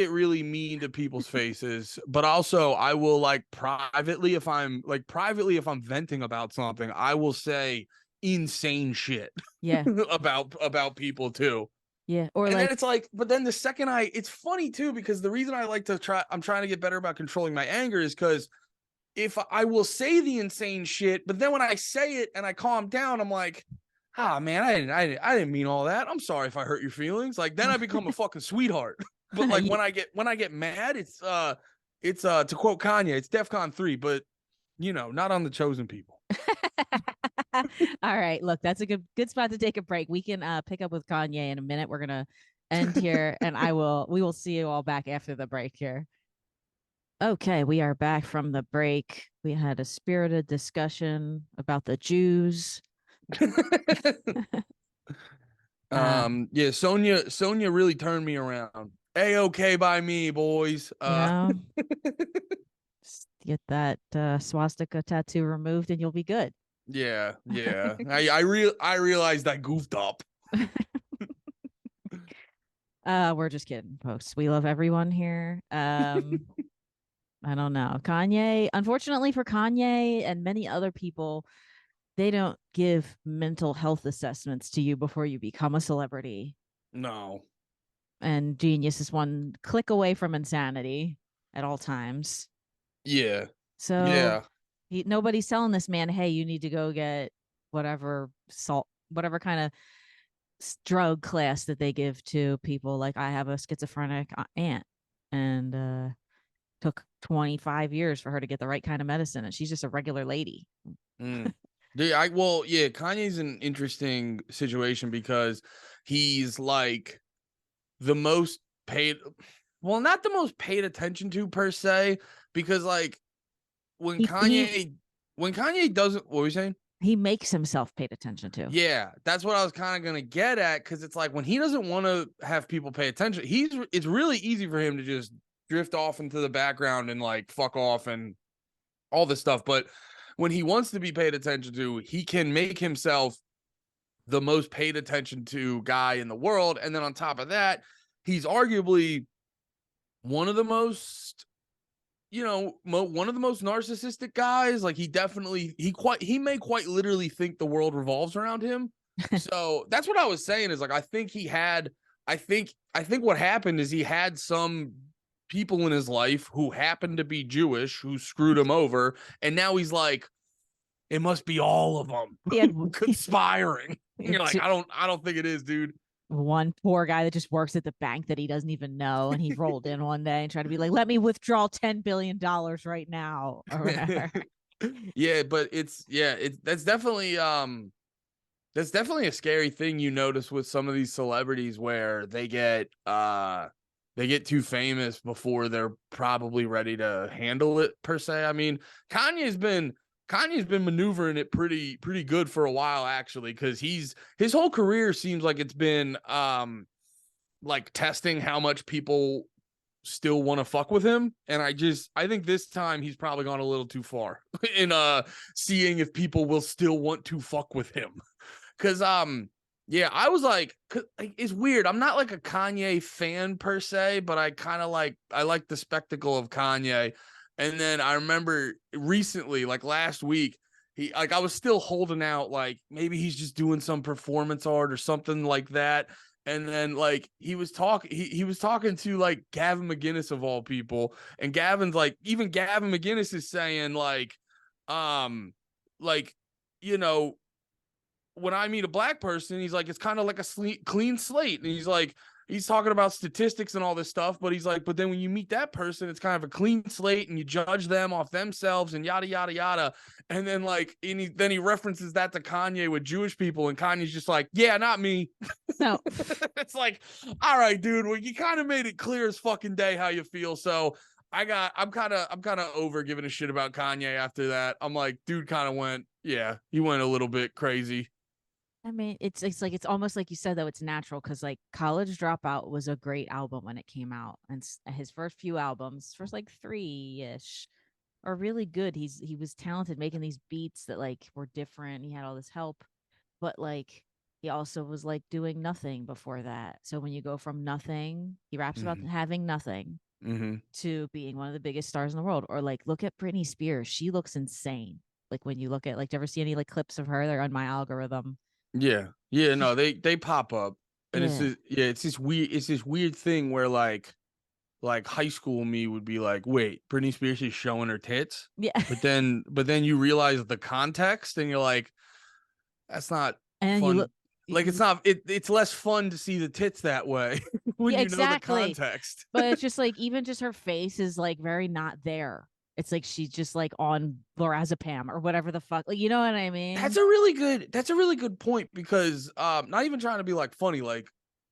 really mean to people's faces, but also I will like privately if I'm venting about something, I will say insane shit Yeah. about people too. Yeah. Or And then like, it's like, but then the second it's funny too, because the reason I like to I'm trying to get better about controlling my anger is because if I will say the insane shit, but then when I say it and I calm down, I'm like, ah, man, I didn't mean all that. I'm sorry if I hurt your feelings. Like then I become a fucking sweetheart. But like yeah. when I get mad, it's to quote Kanye, it's DEFCON 3, but not on the chosen people. All right. Look, that's a good spot to take a break. We can pick up with Kanye in a minute. We're gonna end here, and we will see you all back after the break here. Okay, we are back from the break. We had a spirited discussion about the Jews. uh, Yeah, Sonia really turned me around. A-okay by me, boys. you know, just get that swastika tattoo removed, and you'll be good. Yeah, yeah. I realized I goofed up. We're just kidding, folks. We love everyone here. I don't know. Kanye, unfortunately for Kanye and many other people, they don't give mental health assessments to you before you become a celebrity. No. And Genius is one click away from insanity at all times. Yeah. So Yeah. nobody's telling this man, hey, you need to go get whatever kind of drug class that they give to people. Like I have a schizophrenic aunt, and took 25 years for her to get the right kind of medicine, and she's just a regular lady. Mm. Yeah, Kanye's an interesting situation because he's like the most paid, well, not the most paid attention to per se, because like when He he Kanye when Kanye doesn't, what were you saying? he makes himself paid attention to. Yeah, that's what I was kind of gonna get at, because it's like when he doesn't want to have people pay attention, it's really easy for him to just drift off into the background and like fuck off and all this stuff. But when he wants to be paid attention to, he can make himself the most paid attention to guy in the world. And then on top of that, he's arguably one of the most, one of the most narcissistic guys. Like he may quite literally think the world revolves around him. So that's what I was saying is like, I think what happened is he had some people in his life who happened to be Jewish who screwed him over. And now he's like, it must be all of them He had conspiring. You're like, I don't think it is, dude. one poor guy that just works at the bank that he doesn't even know, and he rolled in one day and tried to be like, let me withdraw $10 billion right now or whatever. Yeah, but that's definitely a scary thing you notice with some of these celebrities where they get too famous before they're probably ready to handle it per se. I mean, Kanye's been maneuvering it pretty good for a while actually, because his whole career seems like it's been like testing how much people still want to fuck with him. And I think this time he's probably gone a little too far in seeing if people will still want to fuck with him. Cause yeah, I was like, it's weird. I'm not like a Kanye fan per se, but I like the spectacle of Kanye. And then I remember recently, like last week, I was still holding out, like maybe he's just doing some performance art or something like that. And then like he was talking to like Gavin McGinnis of all people, and Gavin's like, even Gavin McGinnis is saying um, like you know, when I meet a black person, he's like, it's kind of like a clean slate. And he's talking about statistics and all this stuff, but he's like, but then when you meet that person, it's kind of a clean slate and you judge them off themselves and yada, yada, yada. And then then he references that to Kanye with Jewish people. And Kanye's just like, yeah, not me. No. It's like, all right, dude, well, you kind of made it clear as fucking day how you feel. So I'm kind of over giving a shit about Kanye after that. I'm like, dude he went a little bit crazy. I mean, it's like it's almost like you said though, it's natural because like College Dropout was a great album when it came out, and his first few albums, first like three ish, are really good. He was talented making these beats that like were different. He had all this help, but like he also was like doing nothing before that. So when you go from nothing, he raps about Mm-hmm. having nothing Mm-hmm. to being one of the biggest stars in the world. Or like look at Britney Spears, she looks insane. Like when you look at like, do you ever see any like clips of her? They're on my algorithm. Yeah. Yeah, no, She's they pop up. And yeah. it's this weird thing where like high school me would be like, wait, Britney Spears is showing her tits? Yeah. But then you realize the context and you're like, that's not And then you look fun. Like it's less fun to see the tits that way when yeah, you know the exactly. context. But it's just like even just her face is like very not there. It's like she's just like on lorazepam or whatever the fuck. Like you know what I mean? That's a really good point because not even trying to be like funny, like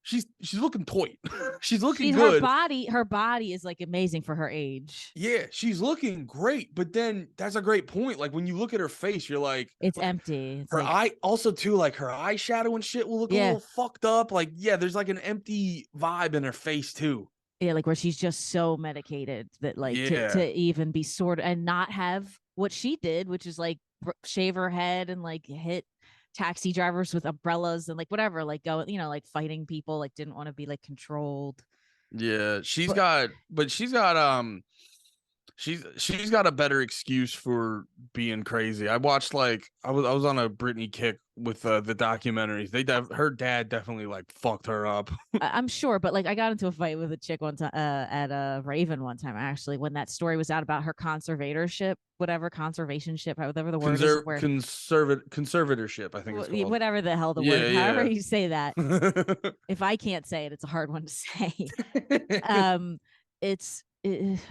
she's looking toy. She's looking She's good. her body is like amazing for her age. Yeah, she's looking great, but then that's a great point. Like when you look at her face, you're It's like empty. It's her like eye also too, like her eyeshadow and shit will look a yeah. little fucked up. Like, yeah, there's like an empty vibe in her face too. Yeah, like where she's just so medicated that like to Yeah. even be sort of and not have what she did, which is like shave her head and like hit taxi drivers with umbrellas and like whatever, like go, like fighting people, like didn't want to be like controlled. Yeah. But She's got a better excuse for being crazy. I watched I was on a Britney kick with the documentaries. Her dad definitely like fucked her up. I'm sure, but like I got into a fight with a chick one time at a Raven one time actually when that story was out about her conservatorship, whatever conservationship, whatever the word is, where Conservatorship, I think it's called. whatever the hell the word, however Yeah, you say that. yeah. If I can't say it, it's a hard one to say. It's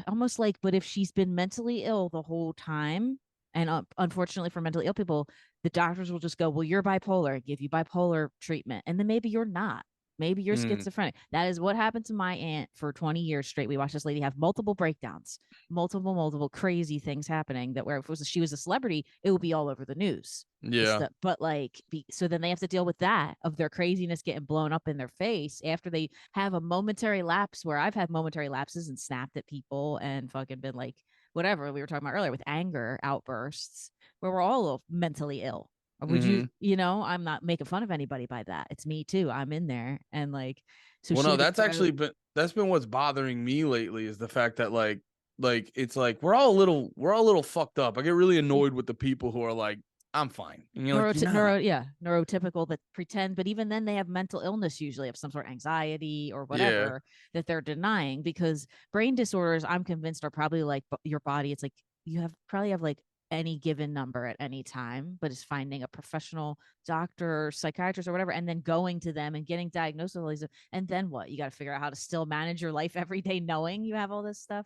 almost like, but if she's been mentally ill the whole time, and unfortunately for mentally ill people, the doctors will just go, well, you're bipolar, give you bipolar treatment, and then maybe you're not. Maybe you're Mm, schizophrenic. That is what happened to my aunt for 20 years straight. We watched this lady have multiple breakdowns, multiple crazy things happening that where if she was a celebrity, it would be all over the news. yeah, But like, so then they have to deal with that of their craziness getting blown up in their face after they have a momentary lapse where I've had momentary lapses and snapped at people and fucking been like, whatever we were talking about earlier with anger outbursts where we're all mentally ill. Or would you, hmm. I'm not making fun of anybody by that. It's me too. I'm in there. And like, so Well, she no, had to go. that's been what's bothering me lately is the fact that like it's like we're all a little fucked up. I get really annoyed with the people who are like, I'm fine, and you're like, you're not. Neurotypical that pretend, but even then they have mental illness usually of some sort of anxiety or Yeah, whatever that they're denying because brain disorders I'm convinced are probably like your body. It's like you probably have like any given number at any time, but it's finding a professional doctor or psychiatrist or whatever and then going to them and getting diagnosed with all these, and then what, you got to figure out how to still manage your life every day knowing you have all this stuff.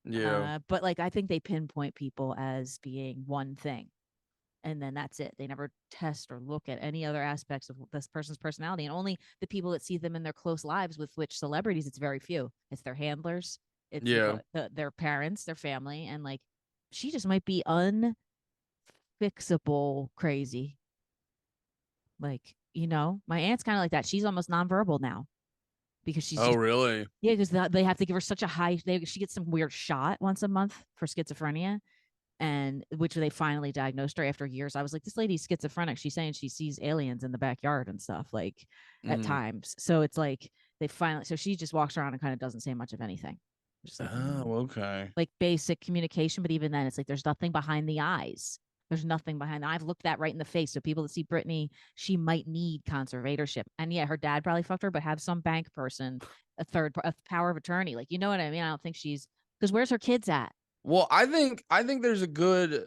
yeah, But like I think they pinpoint people as being one thing and then that's it. They never test or look at any other aspects of this person's personality. And only the people that see them in their close lives, with which celebrities, it's very few. It's their handlers, it's yeah. their parents, their family, and like she just might be unfixable crazy. Like my aunt's kind of like that. She's almost nonverbal now because she's Oh, just really? yeah, because they have to give her such a high. She gets some weird shot once a month for schizophrenia, and which they finally diagnosed her after years. I was like, this lady's schizophrenic. She's saying she sees aliens in the backyard and stuff like at Mm. times. So it's like they finally. So she just walks around and kind of doesn't say much of anything. Just Oh, okay. like basic communication, but even then, it's like there's nothing behind the eyes. There's nothing behind. I've looked that right in the face. So people that see Brittany, she might need conservatorship. And yeah, her dad probably fucked her, but have some bank person, a power of attorney. Like, you know what I mean? I don't think she's because where's her kids at? Well, I think there's a good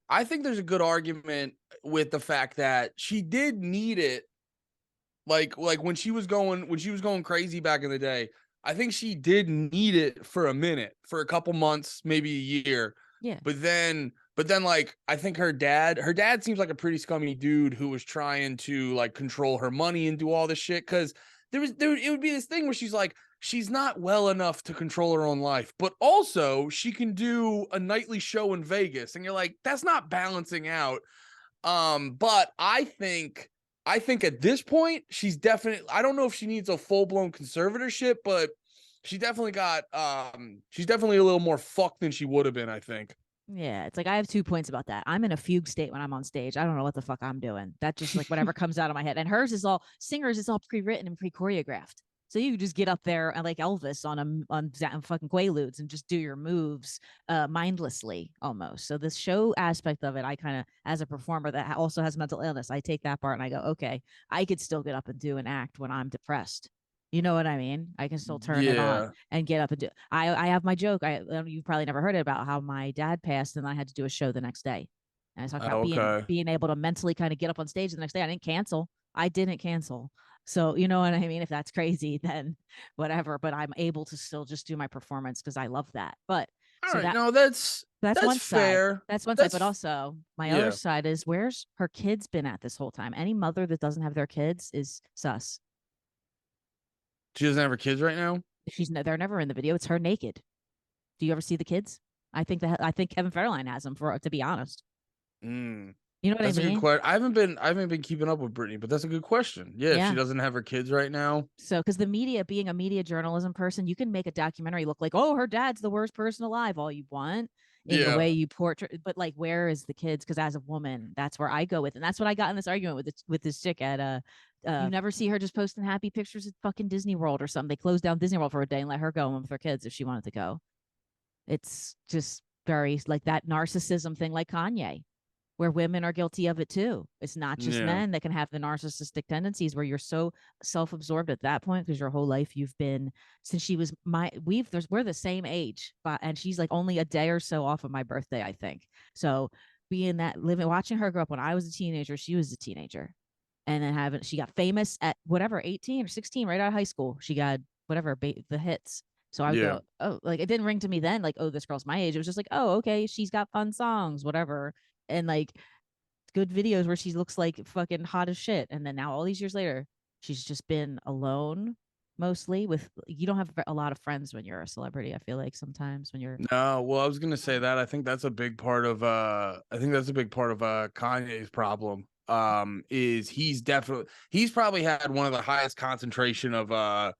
I think there's a good argument with the fact that she did need it, like when she was going crazy back in the day. I think she did need it for a minute, for a couple months, maybe a year. Yeah. But then like I think her dad seems like a pretty scummy dude who was trying to like control her money and do all this shit, cuz there it would be this thing where she's like she's not well enough to control her own life, but also she can do a nightly show in Vegas, and you're like that's not balancing out. But I think at this point, she's definitely, I don't know if she needs a full-blown conservatorship, but she's definitely a little more fucked than she would have been, I think. Yeah, it's like I have 2 points about that. I'm in a fugue state when I'm on stage. I don't know what the fuck I'm doing. That just like whatever comes out of my head. And hers is all singers is all pre-written and pre-choreographed. So you just get up there and like Elvis on fucking Quaaludes and just do your moves mindlessly almost. So this show aspect of it, I kind of as a performer that also has mental illness, I take that part and I go, okay, I could still get up and do an act when I'm depressed. You know what I mean? I can still turn it on Yeah. and get up and do. I have my joke. You probably never heard it about how my dad passed and I had to do a show the next day. And I talked about Okay. being able to mentally kind of get up on stage the next day. I didn't cancel. I didn't cancel. So you know what I mean? If that's crazy, then whatever. But I'm able to still just do my performance because I love that. But All so right. No, that's that's that's one side. fair. That's one side. But That's also my other yeah. side is where's her kids been at this whole time? Any mother that doesn't have their kids is sus. She doesn't have her kids right now. They're never in the video. It's her naked. Do you ever see the kids? I think Kevin Federline has them for to be honest. Mm. You know what I That's a good mean? question. I haven't been keeping up with Brittany, but that's a good question. Yeah, if she Yeah. doesn't have her kids right now. So because the media, being a media journalism person, you can make a documentary look like, oh, her dad's the worst person alive, all you want in the Yeah. way you portray, but like, where is the kids? Because as a woman, that's where I go with, and that's what I got in this argument with this chick at you never see her just posting happy pictures at fucking Disney World or something. They closed down Disney World for a day and let her go with her kids if she wanted to go. It's just very like that narcissism thing, like Kanye, where women are guilty of it too. It's not just Yeah. men that can have the narcissistic tendencies where you're so self-absorbed at that point because your whole life you've been since she was we're the same age, but and she's like only a day or so off of my birthday, I think. So being that living watching her grow up when I was a teenager, she was a teenager. And then having she got famous at whatever 18 or 16 right out of high school. She got whatever the hits. So I would Yeah. go, oh, like it didn't ring to me then, like, oh, this girl's my age. It was just like, oh, okay, she's got fun songs, whatever. And like good videos where she looks like fucking hot as shit. And then now all these years later, she's just been alone mostly with you don't have a lot of friends when you're a celebrity. I feel like sometimes when you're No, well, I was gonna say that. I think that's a big part of Kanye's problem. Is he's probably had one of the highest concentration of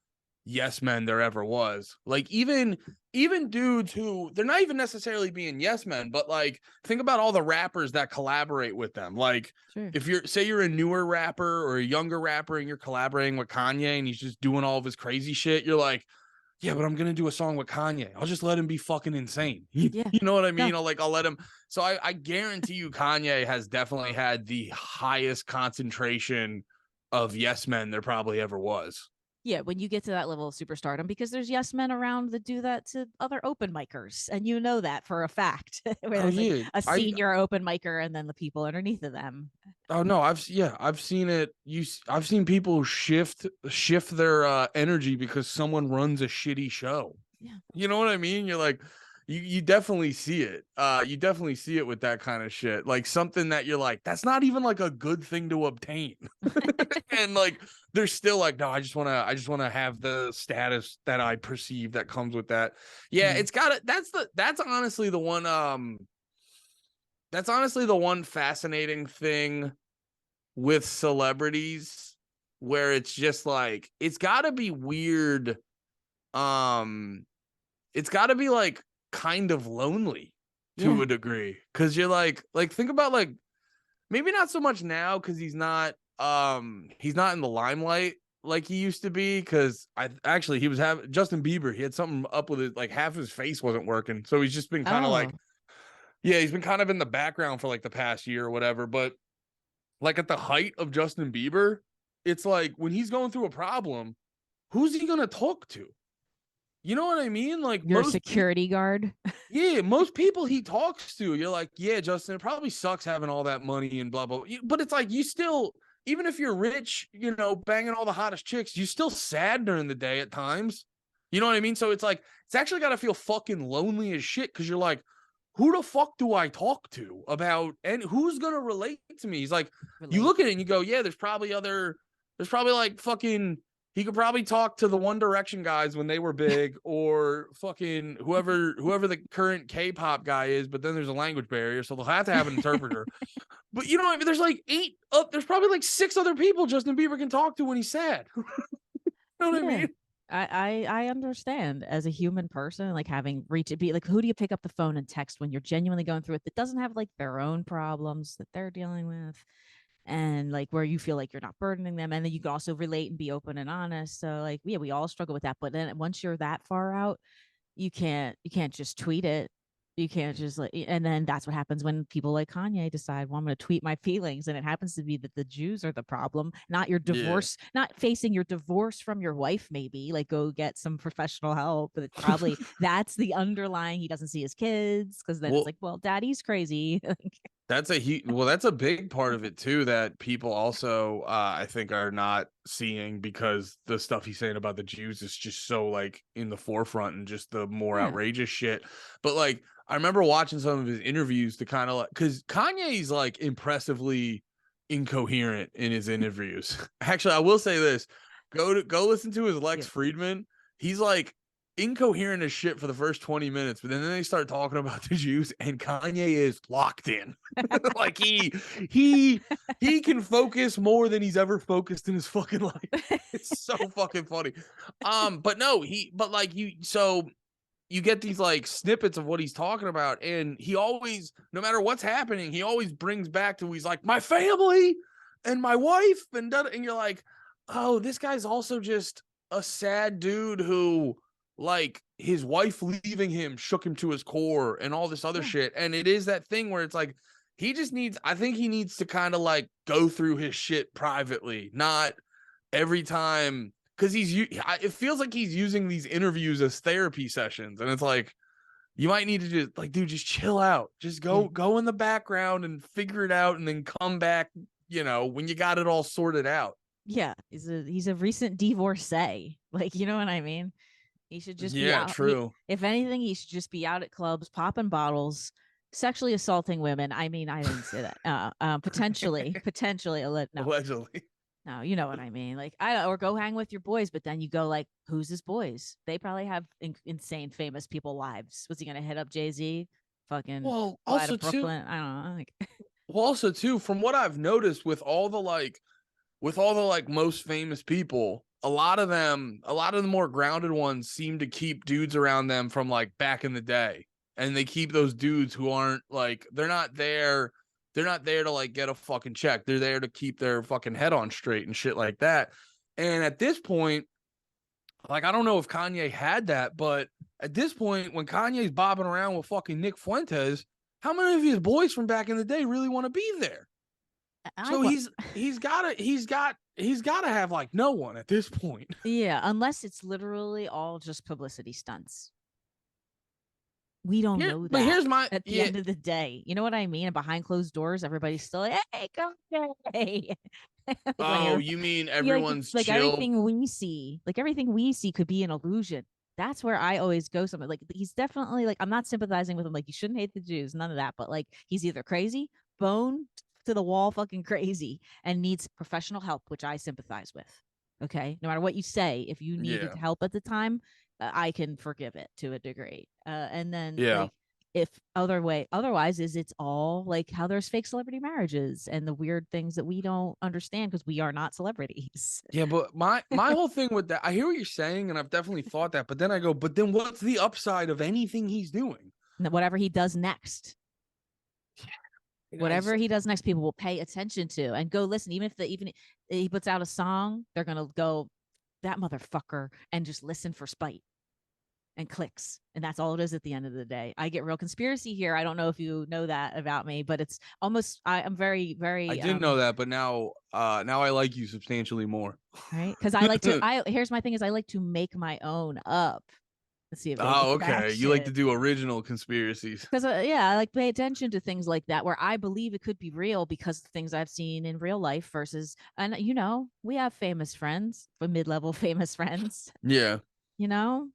yes men there ever was. Like even dudes who they're not even necessarily being yes men, but like think about all the rappers that collaborate with them. Like sure. if you're a newer rapper or a younger rapper and you're collaborating with Kanye and he's just doing all of his crazy shit, you're like, yeah, but I'm gonna do a song with Kanye. I'll just let him be fucking insane. You Yeah. know what I No. mean? I'll let him. So I guarantee you, Kanye has definitely had the highest concentration of yes men there probably ever was. Yeah, when you get to that level of superstardom, because there's yes men around that do that to other open micers, and you know that for a fact. Where Oh there's like yeah, a senior open micer, and then the people underneath of them. oh no, I've seen it. I've seen people shift their energy because someone runs a shitty show. Yeah. You know what I mean? You're like, you definitely see it. You definitely see it with that kind of shit. Like something that you're like, that's not even like a good thing to obtain. And like they're still like, no, I just wanna have the status that I perceive that comes with that. Yeah, Yeah. it's got it. That's honestly the one fascinating thing with celebrities where it's just like it's got to be weird. It's got to be like kind of lonely to Yeah. a degree because you're like think about like maybe not so much now because he's not in the limelight like he used to be because I actually he was having Justin Bieber, he had something up with it, like half his face wasn't working, so he's just been kind of like Oh, yeah, he's been kind of in the background for like the past year or whatever. But like at the height of Justin Bieber, it's like when he's going through a problem, who's he gonna talk to? You know what I mean? Like your security guard. yeah, most people he talks to, you're like, yeah, Justin, it probably sucks having all that money and blah, blah. But it's like you still, even if you're rich, you know, banging all the hottest chicks, you still sad during the day at times. You know what I mean? So it's like, it's actually got to feel fucking lonely as shit because you're like, who the fuck do I talk to about and who's going to relate to me? He's like, you Relate. look at it and you go, yeah, there's probably like fucking he could probably talk to the One Direction guys when they were big, or fucking whoever the current K-pop guy is. But then there's a language barrier, so they'll have to have an interpreter. But you know what I mean? There's like there's probably like 6 other people Justin Bieber can talk to when he's sad. You know what I Yeah. mean? I understand as a human person, like having reach be like, who do you pick up the phone and text when you're genuinely going through it that doesn't have like their own problems that they're dealing with, and like where you feel like you're not burdening them, and then you can also relate and be open and honest. So like, yeah, we all struggle with that, but then once you're that far out, you can't just tweet it. You can't just like, and then that's what happens when people like Kanye decide, well, I'm going to tweet my feelings, and it happens to be that the Jews are the problem, not your Yeah. divorce, not facing your divorce from your wife. Maybe like go get some professional help, but it's probably that's the underlying. He doesn't see his kids because then it's Well, like, well, daddy's crazy. that's a big part of it too that people also I think are not seeing because the stuff he's saying about the Jews is just so like in the forefront and just the more Yeah, outrageous shit. But like I remember watching some of his interviews to kind of like because Kanye's like impressively incoherent in his interviews. Actually, I will say this: go listen to his yeah, Lex Friedman. He's like incoherent as shit for the first 20 minutes, but then they start talking about the Jews, and Kanye is locked in. Like he he can focus more than he's ever focused in his fucking life. It's so fucking funny. But no, but like you get these like snippets of what he's talking about, and he always, no matter what's happening, he always brings back to he's like my family and my wife, and you're like, oh, this guy's also just a sad dude who like his wife leaving him shook him to his core and all this other yeah, shit. And it is that thing where it's like he just needs, I think he needs to kind of like go through his shit privately, not every time because it feels like he's using these interviews as therapy sessions, and it's like you might need to just like, dude, just chill out, just yeah. go in the background and figure it out, and then come back, you know, when you got it all sorted out. Yeah, he's a recent divorcee. Like, you know what I mean? He should just be Yeah, out. He, true. if anything, he should just be out at clubs, popping bottles, sexually assaulting women. I mean, I didn't say that. Potentially. No, Allegedly. no, you know what I mean. Like, I or go hang with your boys, but then you go like, who's his boys? They probably have insane, famous people lives. Was he gonna hit up Jay-Z? Fucking Well, fly to also too, Brooklyn? I don't know. Like, from what I've noticed with all the like most famous people, a lot of the more grounded ones seem to keep dudes around them from like back in the day. And they keep those dudes who aren't like they're not there to like get a fucking check. They're there to keep their fucking head on straight and shit like that. And at this point, like I don't know if Kanye had that, but at this point, when Kanye's bobbing around with fucking Nick Fuentes, how many of his boys from back in the day really want to be there? I So he's gotta have like no one at this point. yeah, unless it's literally all just publicity stunts. We don't Here, know but that here's my at the yeah. end of the day. You know what I mean? And behind closed doors, everybody's still like, hey, come hey. Like when Oh, you're you mean you everyone's like chill? everything we see could be an illusion. That's where I always go something like he's definitely like I'm not sympathizing with him. Like you shouldn't hate the Jews, none of that. But like he's either crazy, bone to the wall, fucking crazy, and needs professional help, which I sympathize with. Okay, no matter what you say, if you needed Yeah, help at the time, I can forgive it to a degree. And then yeah, like if otherwise is it's all like how there's fake celebrity marriages and the weird things that we don't understand because we are not celebrities. Yeah, but my whole thing with that, I hear what you're saying, and I've definitely thought that, but then I go, but then what's the upside of anything he's doing? Whatever he does next, And whatever he does next, people will pay attention to and go listen. Even if he puts out a song, they're gonna go that motherfucker and just listen for spite and clicks. And that's all it is at the end of the day. I get real conspiracy here. I don't know if you know that about me, but it's almost I'm very, I very didn't know that, but now I like you substantially more. right. Because I like to I here's my thing is I like to make my own up. Let's see if they get Oh, okay. You like to traction. do original conspiracies. Because yeah, I like pay attention to things like that where I believe it could be real because of things I've seen in real life versus and we have famous friends, mid-level famous friends, Yeah. you know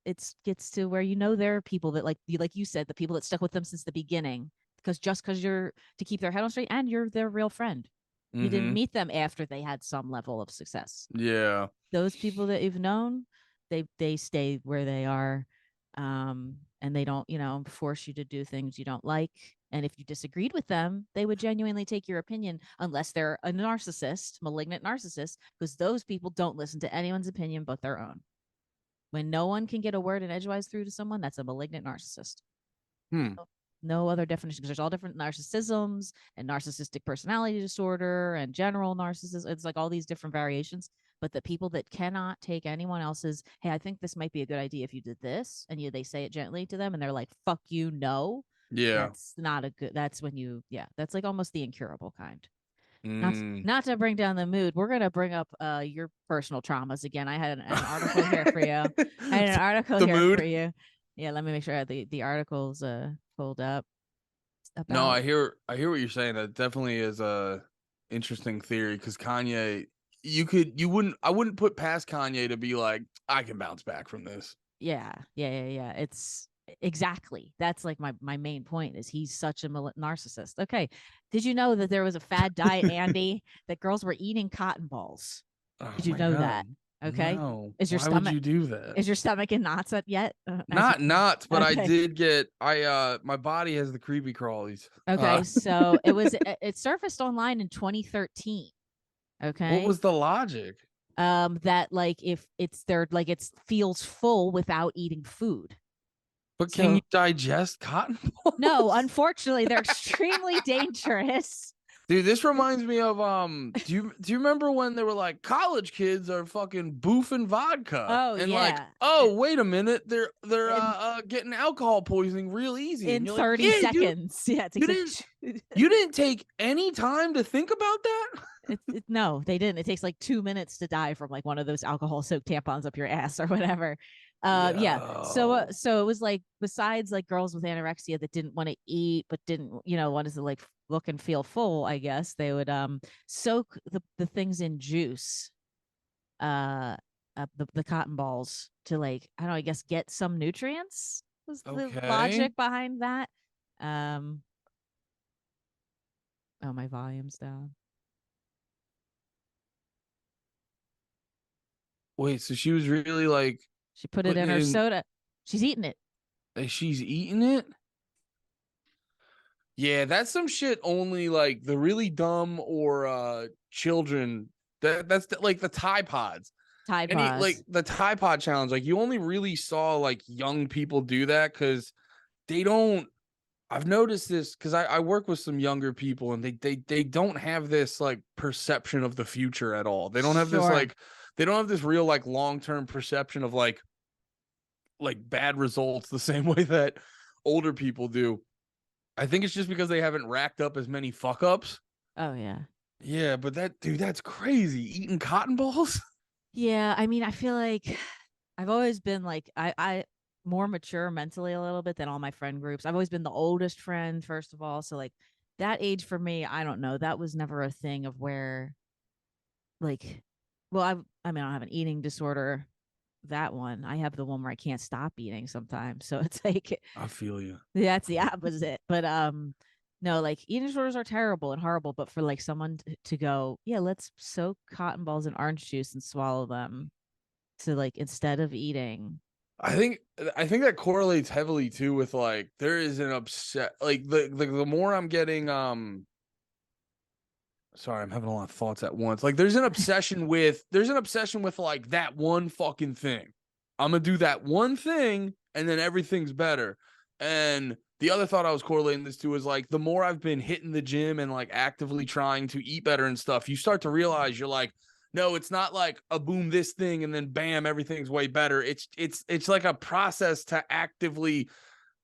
it's gets to where there are people that like you said, the people that stuck with them since the beginning because you're to keep their head on straight and you're their real friend. You didn't Mm-hmm. meet them after they had some level of success. Yeah. Those people that you've known, they stay where they are, and they don't force you to do things you don't like. And if you disagreed with them, they would genuinely take your opinion unless they're a narcissist, malignant narcissist, because those people don't listen to anyone's opinion but their own. When no one can get a word in edgewise through to someone, that's a malignant narcissist. Hmm. No other definition because there's all different narcissisms and narcissistic personality disorder and general narcissism. It's like all these different variations. But the people that cannot take anyone else's, hey, I think this might be a good idea if you did this, and they say it gently to them, and they're like, "Fuck you, no." Yeah. That's not a good. That's when that's like almost the incurable kind. Not Mm. not to bring down the mood. We're gonna bring up your personal traumas again. I had an article here for you. I had an article The here for mood. you. Yeah, let me make sure I have the articles pulled up No, about. I hear what you're saying. That definitely is a interesting theory because Kanye, I wouldn't put past Kanye to be like, I can bounce back from this. Yeah. It's exactly that's like my main point is he's such a narcissist. Okay, did you know that there was a fad diet, Andy, that girls were eating cotton balls? Oh Did you my know God. that? Okay, No. is your Why would stomach you do that? is your stomach in knots yet? As you Not knots, but I okay. did get my body has the creepy crawlies. Okay, so it surfaced online in 2013. What Okay. was the logic? That like if it's there like it feels full without eating food. But can you So digest cotton no, balls? unfortunately, they're extremely dangerous. Dude, this reminds me of do you remember when they were like college kids are fucking boofing vodka Oh and like, yeah. oh, wait a minute, they're In getting alcohol poisoning real easy. And in you're like, 30 "Yeah, dude, seconds. Yeah, it you takes like didn't you didn't take any time to think about that?" no, they didn't. It takes like 2 minutes to die from like one of those alcohol soaked tampons up your ass or whatever. Yeah. Yo. So it was like besides like girls with anorexia that didn't want to eat but didn't wanted to like look and feel full, I guess they would soak the things in juice, uh, the cotton balls to like I don't know, I guess get some nutrients was the Okay. logic behind that. Um, oh, my volume's down. Wait, so she was really like She put it putting in it her in soda. She's eating it. like she's eating it? Yeah, that's some shit only like the really dumb or children. Like the Tide Pods. Tide Any like Pods. the Tide Pod challenge, like you only really saw like young people do that because they don't. I've noticed this because I work with some younger people and they don't have this like perception of the future at all. They don't have this Sure. like they don't have this real like long-term perception of like bad results the same way that older people do. I think it's just because they haven't racked up as many fuck ups. Oh yeah. Yeah, but that dude, that's crazy. Eating cotton balls? Yeah. I mean, I feel like I've always been like I more mature mentally a little bit than all my friend groups. I've always been the oldest friend, first of all. So like that age for me, I don't know. That was never a thing of where like well, I mean, I don't have an eating disorder, that one. I have the one where I can't stop eating sometimes. So it's like I feel you. that's the opposite. But no, like eating disorders are terrible and horrible, but for like someone to go, yeah, let's soak cotton balls in orange juice and swallow them to like instead of eating. I think I think that correlates heavily too with like there is an upset like the more I'm getting sorry, I'm having a lot of thoughts at once. Like there's an obsession with like that one fucking thing. I'm gonna do that one thing and then everything's better. And the other thought I was correlating this to is like the more I've been hitting the gym and like actively trying to eat better and stuff, you start to realize you're like, no, it's not like a boom this thing and then bam, everything's way better. It's like a process to actively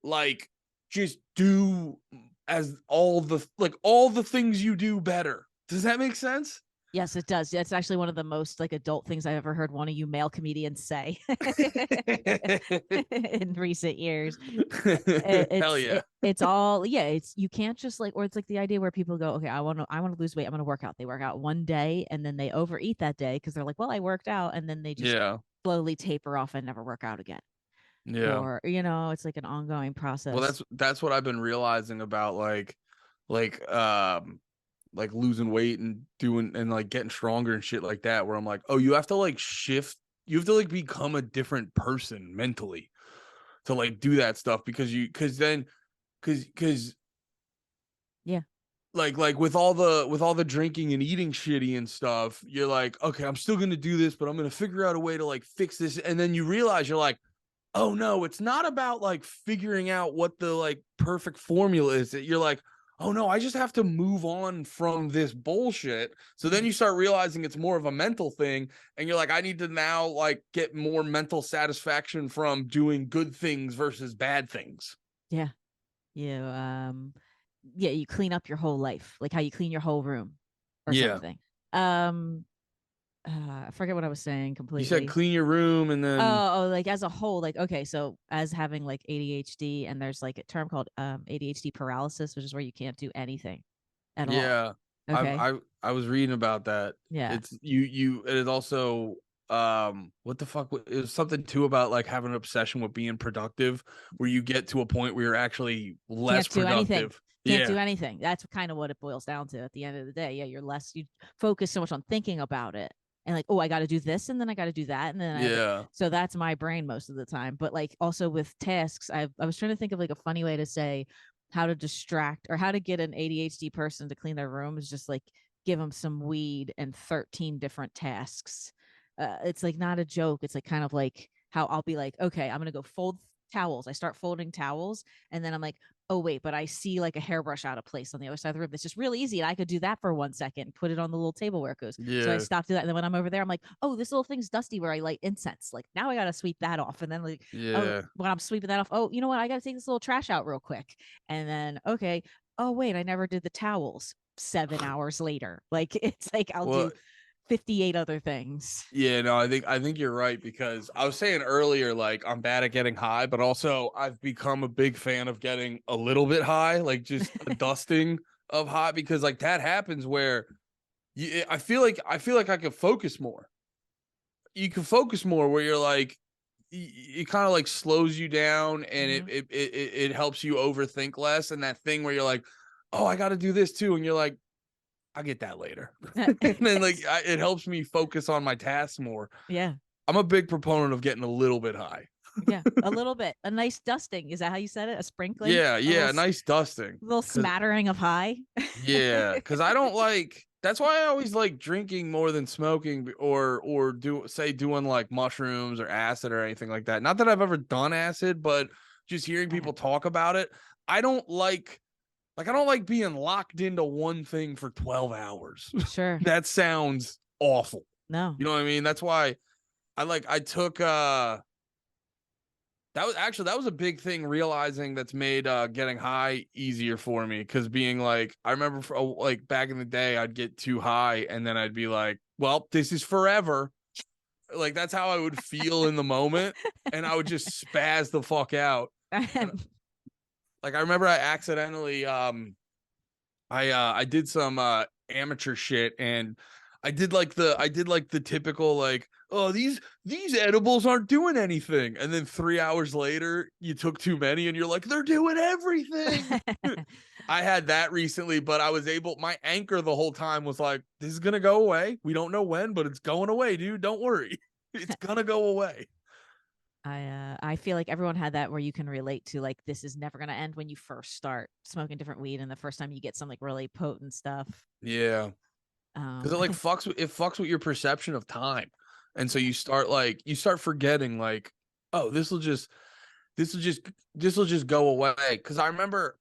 like just do as all the things you do better. Does that make sense? Yes, it does. That's actually one of the most like adult things I've ever heard one of you male comedians say in recent years. Hell yeah. It's all, yeah, it's, you can't just like, or it's like the idea where people go, okay, I want to lose weight, I'm going to work out. They work out one day and then they overeat that day because they're like, well, I worked out, and then they just Yeah. slowly taper off and never work out again. Yeah. Or it's like an ongoing Well, process. that's what I've been realizing about like like losing weight and doing and like getting stronger and shit like that, where I'm like, oh, you have to like shift, you have to like become a different person mentally to like do that stuff because Yeah. like with all the drinking and eating shitty and stuff, you're like, okay, I'm still gonna do this, but I'm gonna figure out a way to like fix this. And then you realize you're like, oh no, it's not about like figuring out what the like perfect formula is. That you're like, oh no, I just have to move on from this bullshit. So then Mhm. you start realizing it's more of a mental thing, and you're like, I need to now like get more mental satisfaction from doing good things versus bad things. Yeah. You yeah, you clean up your whole life, like how you clean your whole room or Yeah. something. Um I forget what I was saying You said completely. clean your room and then Like as a whole, like okay, so as having like ADHD, and there's like a term called ADHD paralysis, which is where you can't do anything at all. yeah, Okay. I was reading about that. Yeah. It's you it is also what the fuck it was something too about like having an obsession with being productive where you get to a point where you're actually less Can't do anything. productive. Can't do Yeah. anything. That's kind of what it boils down to at the end of the day. Yeah, you focus so much on thinking about it and like, oh, I got to do this and then I got to do that and then I have it. Yeah. So that's my brain most of the time. But like also with tasks, I was trying to think of like a funny way to say how to distract or how to get an ADHD person to clean their room is just like give them some weed and 13 different tasks. It's like not a joke. It's like kind of like how I'll be like, okay, I'm gonna go fold towels. I start folding towels, and then I'm like, oh wait, but I see like a hairbrush out of place on the other side of the room. It's just really easy, and I could do that for 1 second, put it on the little table where it goes. So I Yeah. stopped doing that, and then when I'm over there, I'm like, oh, this little thing's dusty where I light incense. Like now I gotta sweep that off, and then like, oh, Yeah. when I'm sweeping that off, oh, you know what? I gotta take this little trash out real quick, and then okay, oh wait, I never did the towels. 7 hours later, like it's like I'll Well, do 58 other things. yeah, no, I think you're right because I was saying earlier, like I'm bad at getting high, but also I've become a big fan of getting a little bit high, like just a dusting of high because like that happens where I feel like I could focus more. You can focus more where you're like it kind of like slows you down and Mm-hmm. it helps you overthink less and that thing where you're like, oh, I got to do this too, and you're like, I'll get that later, and then like it helps me focus on my tasks more. Yeah. I'm a big proponent of getting a little bit high. Yeah, a little bit. A nice dusting. Is that how you said it? A sprinkling? Yeah, A yeah, nice dusting. little Cause smattering of high. yeah, cause I don't like. That's why I always like drinking more than smoking, or doing like mushrooms or acid or anything like that. Not that I've ever done acid, but just hearing people talk about it, I don't like I don't like being locked into one thing for 12 hours. Sure. That sounds awful. No. You know what I mean? That's why I took that was a big thing realizing that's made getting high easier for me because being like I remember like back in the day I'd get too high and then I'd be like, well, this is forever. Like that's how I would feel in the moment and I would just spaz the fuck out. And like I remember I accidentally I did some amateur shit and I did like the typical like, oh, these edibles aren't doing anything, and then 3 hours later you took too many and you're like, they're doing everything. I had that recently, but I was able, my anchor the whole time was like, this is gonna go away, we don't know when, but it's going away, dude, don't worry. It's gonna go away. I feel like everyone had that where you can relate to like this is never gonna end when you first start smoking different weed and the first time you get some like really potent stuff. Yeah, because it I like think fucks with your perception of time, and so you start forgetting like, oh, this will just this will just go away. Because I remember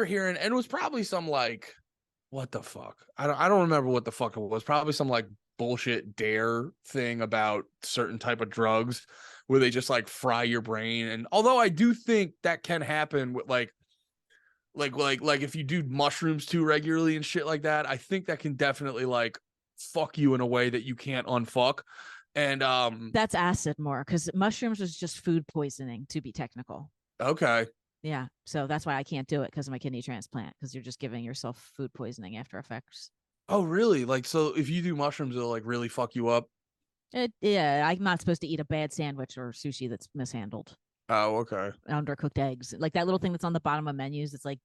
hearing, and it was probably some like, what the fuck? I don't remember what the fuck it was. Probably some like bullshit dare thing about certain type of drugs where they just like fry your brain. And although I do think that can happen with like if you do mushrooms too regularly and shit like that, I think that can definitely like fuck you in a way that you can't unfuck. And that's acid more because mushrooms was just food poisoning to be technical. okay. Yeah, so that's why I can't do it because of my kidney transplant because you're just giving yourself food poisoning after effects. Oh really? Like so if you do mushrooms it'll like really fuck you up. Yeah, I'm not supposed to eat a bad sandwich or sushi that's mishandled. Oh, okay. Undercooked eggs, like that little thing that's on the bottom of menus. It's like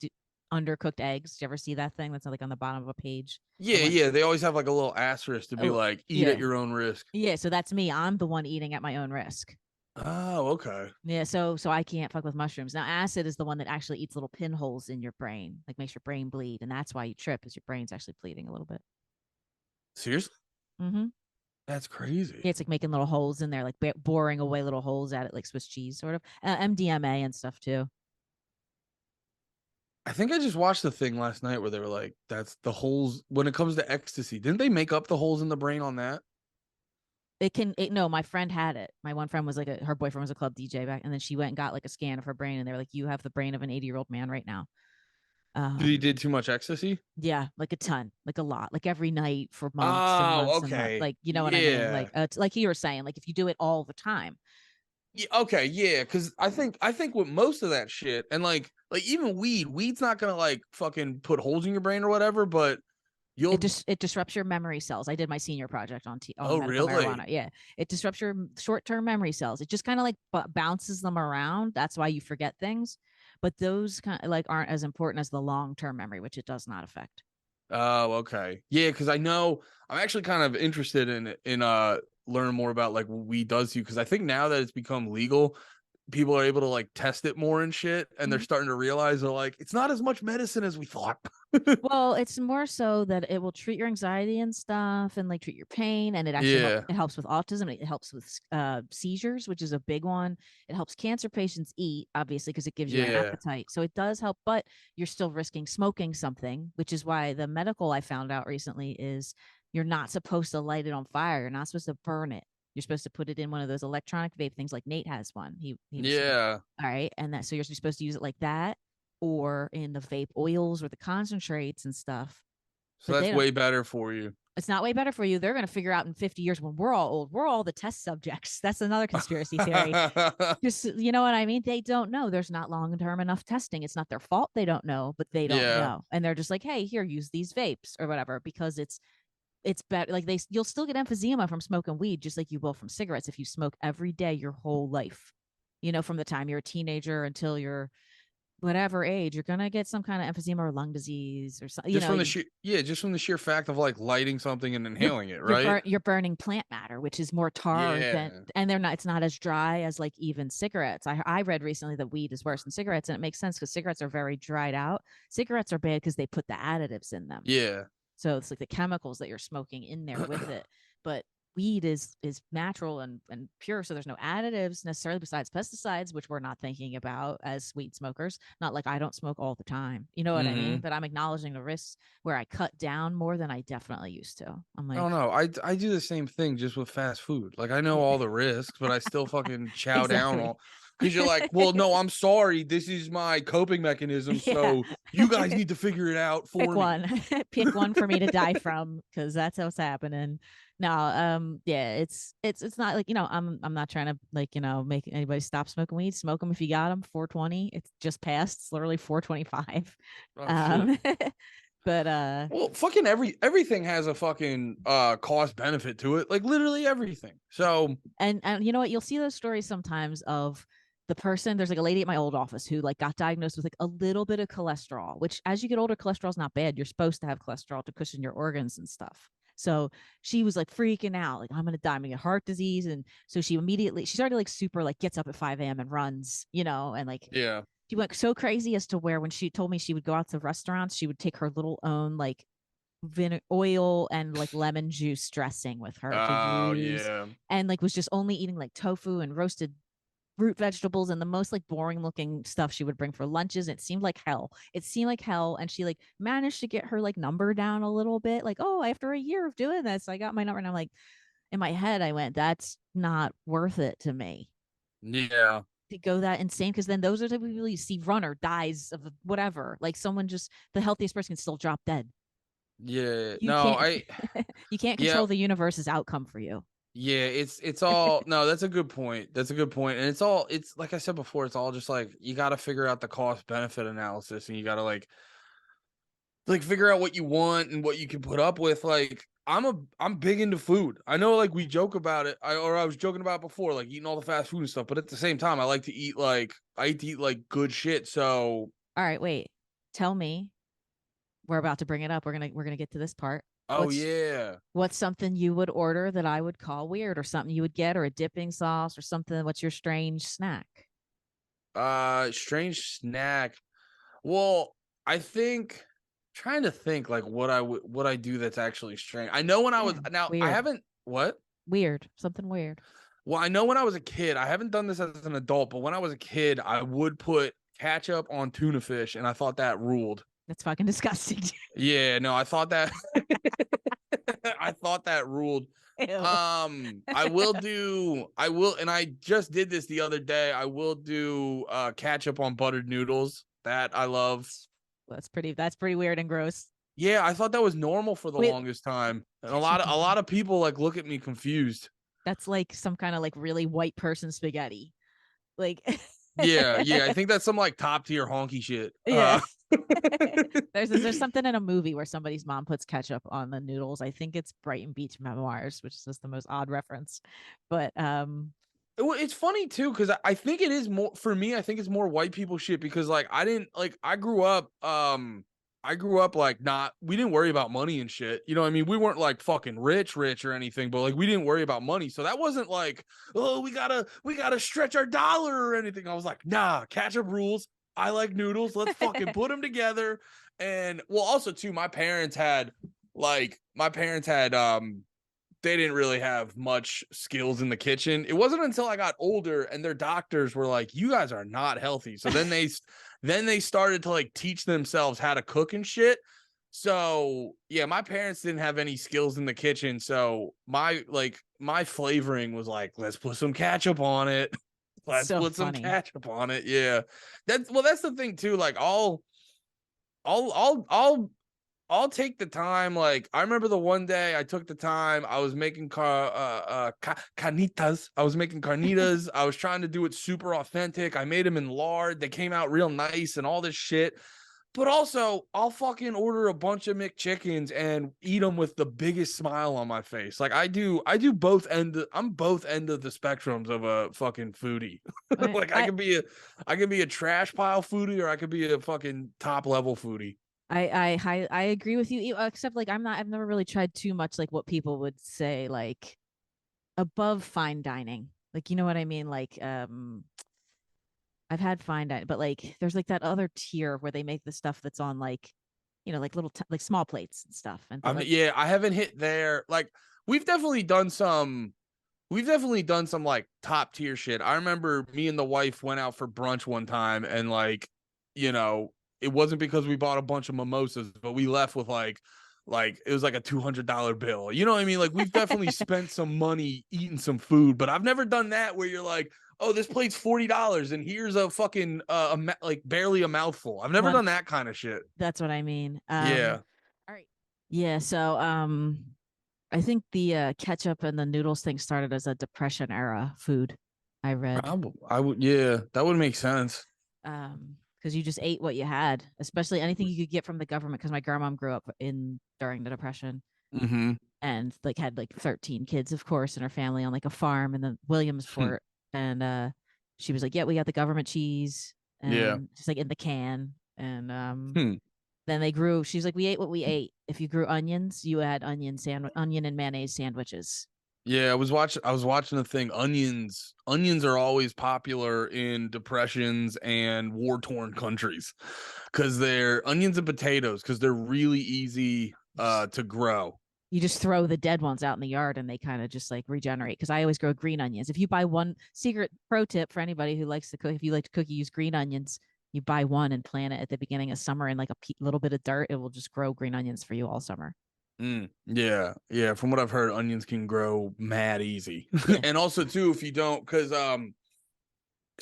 undercooked eggs. Do you ever see that thing that's like on the bottom of a page? Yeah, Or when, yeah. They always have like a little asterisk to be oh, like, eat at yeah, your own risk. yeah. So that's me. I'm the one eating at my own risk. Oh, okay. Yeah, so I can't fuck with mushrooms. Now acid is the one that actually eats little pinholes in your brain, like makes your brain bleed, and that's why you trip, is your brain's actually bleeding a little bit. Seriously? Mm-hmm. That's crazy. Yeah, it's like making little holes in there, like boring away little holes at it, like Swiss cheese, sort of. MDMA and stuff too. I think I just watched the thing last night where they were like, that's the holes when it comes to ecstasy. Didn't they make up the holes in the brain on that? No, my friend had it. My one friend was like her boyfriend was a club DJ back, and then she went and got like a scan of her brain, and they were like, "You have the brain of an 80-year-old man right now." Did he Um, did too much ecstasy? yeah, like a ton, like a lot, like every night for months and Oh, months and months. okay. Like, you know what I mean? Yeah. Like, it's like you were saying, like if you do it all the time, Yeah, okay, yeah, because I think with most of that shit, and like even weed's not gonna like fucking put holes in your brain or whatever, but it you'll just it disrupts your memory cells. I did my senior project on oh medical marijuana. really? Yeah, it disrupts your short-term memory cells. It just kind of like bounces them around. That's why you forget things. But those kind of like aren't as important as the long-term memory, which it does not affect. Oh, okay. Yeah, because I know I'm actually kind of interested in learning more about like what weed does to you because I think now that it's become legal, people are able to like test it more and shit, and they're Mhm. starting to realize they're like, it's not as much medicine as we thought. Well, it's more so that it will treat your anxiety and stuff and like treat your pain. And it actually helps. Yeah, It helps with autism. It helps with seizures, which is a big one. It helps cancer patients eat, obviously, because it gives you an yeah, appetite. So it does help, but you're still risking smoking something, which is why the medical I found out recently is you're not supposed to light it on fire. You're not supposed to burn it. You're supposed to put it in one of those electronic vape things like Nate has one. He was saying. yeah. All right. And that so you're supposed to use it like that or in the vape oils or the concentrates and stuff. So But they that's don't. way better for you. It's not way better for you. They're going to figure out in 50 years when we're all old. We're all the test subjects. That's another conspiracy theory. Just, you know what I mean? They don't know. There's not long term enough testing. It's not their fault. They don't know, but they don't Yeah, know. And they're just like, hey, here, use these vapes or whatever because it's better. Like you'll still get emphysema from smoking weed, just like you will from cigarettes if you smoke every day your whole life. You know, from the time you're a teenager until you're whatever age, you're gonna get some kind of emphysema or lung disease or something. You just know, from the sheer yeah, just from the sheer fact of like lighting something and you're inhaling it, right? you're burning plant matter, which is more tar than, Yeah, and they're not. It's not as dry as like even cigarettes. I read recently that weed is worse than cigarettes, and it makes sense because cigarettes are very dried out. Cigarettes are bad because they put the additives in them. yeah. So it's like the chemicals that you're smoking in there with it. But weed is natural and pure, so there's no additives necessarily besides pesticides, which we're not thinking about as weed smokers. Not like I don't smoke all the time, you know what I mean? Mm-hmm. But I'm acknowledging the risks where I cut down more than I definitely used to. I'm I don't like, know. I do the same thing just with fast food. Like I know yeah, all the risks, but I still fucking chow down exactly. all because you're like, well, no, I'm sorry. This is my coping mechanism. Yeah. So you guys need to figure it out Pick for me. one. Pick one for me to die from because that's what's happening. No, yeah, it's not like, I'm not trying to like, make anybody stop smoking weed. Smoke them if you got them. 420. It's just passed. It's literally 425. Oh shit. Um but Well, fucking everything has a fucking cost benefit to it. Like literally everything. So and you know what? You'll see those stories sometimes of the person. There's like a lady at my old office who like got diagnosed with like a little bit of cholesterol, which as you get older, cholesterol is not bad. You're supposed to have cholesterol to cushion your organs and stuff. So she was like freaking out, like I'm gonna die, I'm gonna get heart disease. And so she started like super like gets up at 5 a.m. and runs, and like Yeah. she went so crazy as to where when she told me she would go out to restaurants, she would take her little own like oil and like lemon juice dressing with her to Oh use, yeah. and like was just only eating like tofu and roasted root vegetables and the most like boring looking stuff she would bring for lunches. It seemed like hell. It seemed like hell. And she like managed to get her like number down a little bit. Like, oh, after a year of doing this, I got my number. And I'm like, in my head, I went, that's not worth it to me Yeah. to go that insane. Cause then those are the people you see runner dies of whatever. Like someone just the healthiest person can still drop dead. Yeah. You No, can't I you can't yeah. control the universe's outcome for you. Yeah, it's all no, that's a good point. That's a good point. And it's like I said before, it's all just like you got to figure out the cost benefit analysis and you got to like figure out what you want and what you can put up with. Like I'm big into food. I know like we joke about it. I was joking about it before, like eating all the fast food and stuff, but at the same time I like to eat like good shit. So, All right, wait. Tell me, we're about to bring it up. We're gonna get to this part. oh What's yeah. what's something you would order that I would call weird, or something you would get, or a dipping sauce, or something? What's your strange snack? Strange snack. Well, I think trying to think like what I do that's actually strange. I know when I was Yeah, now I weird, haven't what? weird, something weird. Well, I know when I was a kid, I haven't done this as an adult, but when I was a kid, I would put ketchup on tuna fish and I thought that ruled. That's fucking disgusting. Yeah, no, I thought that I thought that ruled. Ew. I will and I just did this the other day. I will do ketchup on buttered noodles. That I love. That's pretty weird and gross. Yeah, I thought that was normal for the Wait, longest time. And a lot ketchup of a on lot of people like look at me confused. that's like some kind of like really white person spaghetti. Like Yeah, yeah, I think that's some like top tier honky shit. yeah. There's something in a movie where somebody's mom puts ketchup on the noodles. I think it's Brighton Beach Memoirs, which is just the most odd reference. But It's funny too because I think it is more for me. I think it's more white people shit because like I didn't like I grew up like not we didn't worry about money and shit. You know what I mean? We weren't like fucking rich or anything, but like we didn't worry about money. So that wasn't like, oh, we gotta stretch our dollar or anything. I was like, nah, ketchup rules. I like noodles. Let's fucking put them together. And well, also too, my parents had they didn't really have much skills in the kitchen. It wasn't until I got older and their doctors were like, "You guys are not healthy." So then they started to like teach themselves how to cook and shit. So, yeah, my parents didn't have any skills in the kitchen, so my flavoring was like, "Let's put some ketchup on it." Let's so put some funny. ketchup on it. Yeah. That's the thing too. Like I'll take the time. Like I remember the one day I took the time. I was making carnitas. I was making carnitas. I was trying to do it super authentic. I made them in lard. They came out real nice and all this shit. But also, I'll fucking order a bunch of McChickens and eat them with the biggest smile on my face. Like I do. I do both end. I'm both end of the spectrums of a fucking foodie. I, Like I I could be a trash pile foodie, or I could be a fucking top level foodie. I agree with you, except like I've never really tried too much like what people would say like above fine dining. Like you know what I mean? Like I've had fine dining, but like there's like that other tier where they make the stuff that's on like like little like small plates and stuff. And but like Yeah, I haven't hit there. Like we've definitely done some like top tier shit. I remember me and the wife went out for brunch one time and like, you know, it wasn't because we bought a bunch of mimosas, but we left with like it was like a $200 bill. You know what I mean? Like we've definitely spent some money eating some food, but I've never done that where you're like, "Oh, this plate's $40 and here's a fucking like barely a mouthful." I've never one done that kind of shit. that's what I mean. Yeah. All right. Yeah, so I think the ketchup and the noodles thing started as a depression era food. I read. I would yeah, that would make sense. Because you just ate what you had, especially anything you could get from the government. Because my grandma grew up in during the depression Mhm. and like had like 13 kids, of course, in her family on like a farm in the Williamsport. And she was like, "Yeah, we got the government cheese," Yeah. and just like in the can. And Hmm. Then they grew. She's like, we ate what we ate. If you grew onions, you had onion and mayonnaise sandwiches. Yeah, I was watching the thing. Onions are always popular in depressions and war-torn countries because they're onions and potatoes because they're really easy to grow. You just throw the dead ones out in the yard and they kind of just like regenerate. Because I always grow green onions. If you buy one, secret pro tip for anybody who likes to cook, if you like to cook, you use green onions. You buy one and plant it at the beginning of summer in like a little bit of dirt. It will just grow green onions for you all summer. Yeah, yeah. From what I've heard, onions can grow mad easy, Yeah. and also too if you don't, because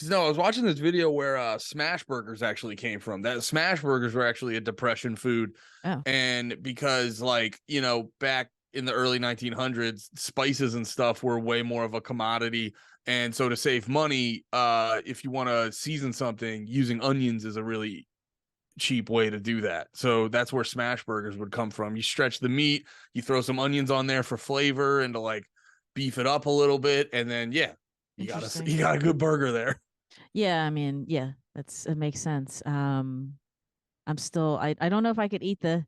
no, I was watching this video where smash burgers actually came from. That smash burgers were actually a depression food, Oh. and because like back in the early 1900s, spices and stuff were way more of a commodity, and so to save money, if you want to season something, using onions is a really cheap way to do that. So that's where smash burgers would come from. You stretch the meat, you throw some onions on there for flavor and to like beef it up a little bit, and then yeah, you Interesting. got a good burger there. Yeah, I mean, yeah, it makes sense. I'm still I don't know if I could eat the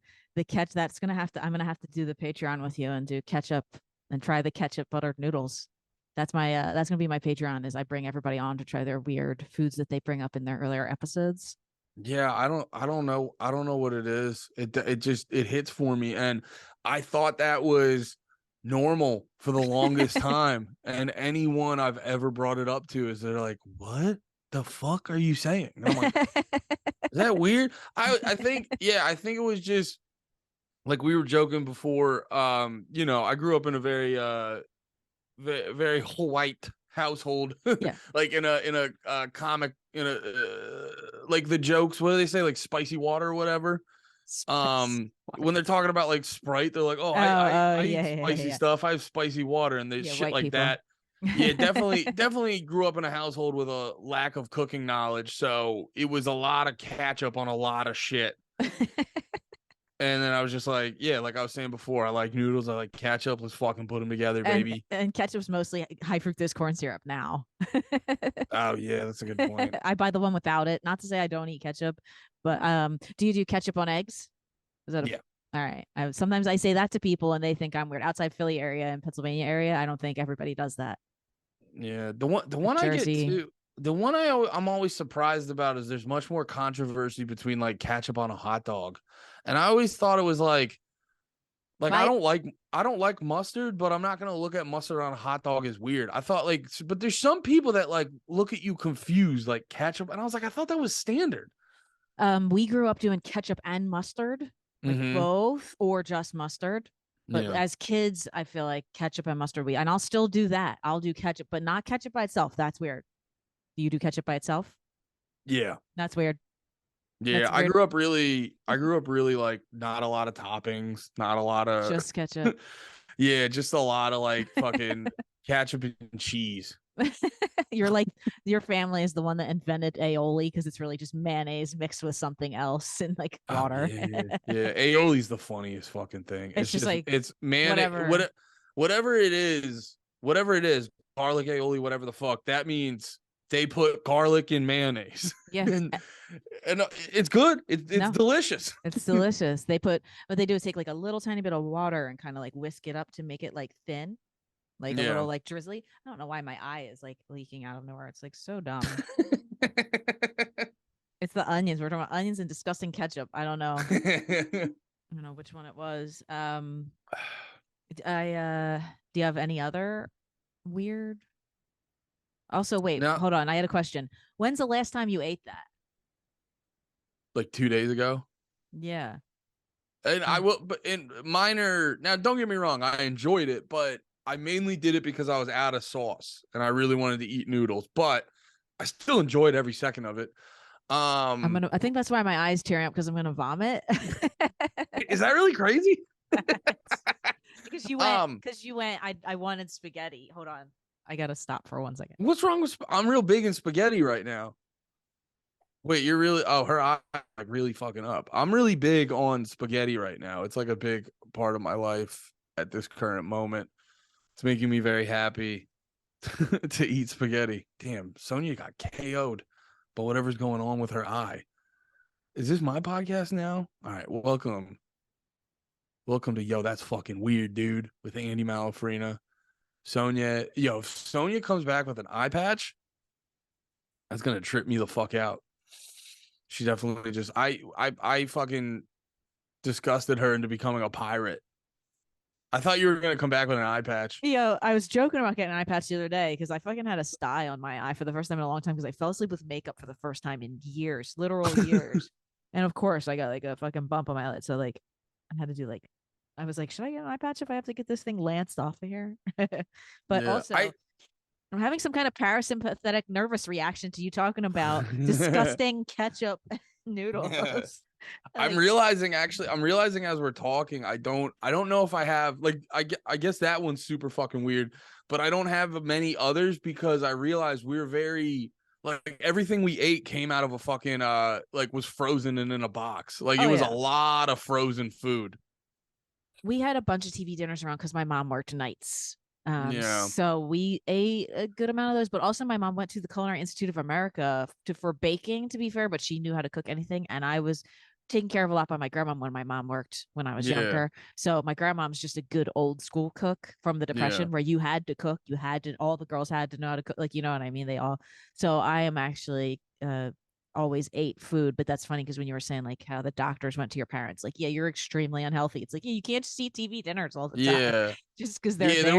catch that's gonna have to I'm gonna have to do the Patreon with you and do ketchup and try the ketchup buttered noodles. That's gonna be my Patreon is I bring everybody on to try their weird foods that they bring up in their earlier episodes. Yeah, I don't know what it is. It hits for me, and I thought that was normal for the longest time. And anyone I've ever brought it up to is they're like, "What the fuck are you saying?" And I'm like, "Is that weird?" I think I think it was just like we were joking before. I grew up in a very very white household, Yeah. like in a comic like the jokes. What do they say? Like spicy water or whatever. Spice When water. they're talking about like Sprite, they're like, "Oh, Oh, I yeah, eat yeah, spicy yeah. stuff. I have spicy water," and there's Yeah, shit white like people. that. Yeah, definitely grew up in a household with a lack of cooking knowledge, so it was a lot of catch up on a lot of shit. And then I was just like, yeah, like I was saying before, I like noodles, I like ketchup. Let's fucking put them together, and baby. and ketchup's mostly high fructose corn syrup now. Oh yeah, that's a good point. I buy the one without it. Not to say I don't eat ketchup, but do you do ketchup on eggs? Is that a Yeah, all right? Sometimes I say that to people and they think I'm weird. Outside Philly area and Pennsylvania area, I don't think everybody does that. yeah. The one I get Jersey, to, the one I'm always surprised about is there's much more controversy between like ketchup on a hot dog, and I always thought it was like my I don't like mustard, but I'm not gonna look at mustard on a hot dog as weird. I thought but there's some people that like look at you confused, like ketchup, and I was like, I thought that was standard. we grew up doing ketchup and mustard, like Mm-hmm. both or just mustard. But Yeah. as kids, I feel like ketchup and mustard and I'll still do that. I'll do ketchup, but not ketchup by itself. That's weird. Do you do ketchup by itself? Yeah. That's weird. Yeah. That's I weird. grew up really, I grew up really like not a lot of toppings, not a lot of, Just ketchup. yeah, just a lot of like fucking ketchup and cheese. You're like your family is the one that invented aioli because it's really just mayonnaise mixed with something else and like Oh water. yeah, yeah. Aioli's the funniest fucking thing. It's just like It's man, whatever. whatever it is, garlic aioli, whatever the fuck that means. They put garlic in mayonnaise, Yeah. and it's good. It's No, delicious. it's delicious. They put what they do is take like a little tiny bit of water and kind of like whisk it up to make it like thin, like a little Yeah. like drizzly. I don't know why my eye is like leaking out of nowhere. It's like so dumb. It's the onions. We're talking about onions and disgusting ketchup. I don't know which one it was. I do you have any other weird? Also, wait, Now, hold on. I had a question. When's the last time you ate that? like 2 days ago. Yeah. And I Uh, will, but in minor. Now, don't get me wrong, I enjoyed it, but I mainly did it because I was out of sauce and I really wanted to eat noodles. But I still enjoyed every second of it. Um, I think that's why my eyes tearing up because I'm gonna vomit. is that really crazy? Um, because you went, I wanted spaghetti. Hold on. I gotta stop for 1 second. what's wrong with? I'm real big in spaghetti right now. Wait, you're really? Oh, her eye like really fucking up. I'm really big on spaghetti right now. It's like a big part of my life at this current moment. It's making me very happy to eat spaghetti. Damn, Sonia got KO'd, but whatever's going on with her eye. Is this my podcast now? All right, welcome. Welcome to Yo, That's Fucking Weird, Dude, with AndyMalafarina. Sonia, yo, if Sonia comes back with an eye patch, that's gonna trip me the fuck out. She definitely just I fucking disgusted her into becoming a pirate. I thought you were gonna come back with an eye patch. I was joking about getting an eye patch the other day because I fucking had a sty on my eye for the first time in a long time because I fell asleep with makeup for the first time in years, literal years. And of course, I got like a fucking bump on my eyelid. So like, I had to do like, I was like, should I get an eye patch if I have to get this thing lanced off of here? But Yeah, also, I'm having some kind of parasympathetic nervous reaction to you talking about disgusting ketchup noodles. I'm Like, realizing I'm realizing as we're talking, I don't know if I have like I guess that one's super fucking weird, but I don't have many others because I realized we're very like everything we ate came out of a fucking like was frozen and in a box. Like it oh was a yeah, lot of frozen food. we had a bunch of TV dinners around because my mom worked nights. Yeah. So we ate a good amount of those, but also my mom went to the Culinary Institute of America for baking, to be fair, but she knew how to cook anything. And I was taken care of a lot by my grandma when my mom worked when I was Yeah. younger. So my grandmom's just a good old school cook from the Yeah. Depression where you had to cook, you had to, all the girls had to know how to cook, like, you know what I mean? They all, so I am actually, always ate food, but that's funny because when you were saying like how the doctors went to your parents, like, yeah, you're extremely unhealthy. It's like, yeah, you can't just eat TV dinners all the time Yeah. just because they're Yeah, there.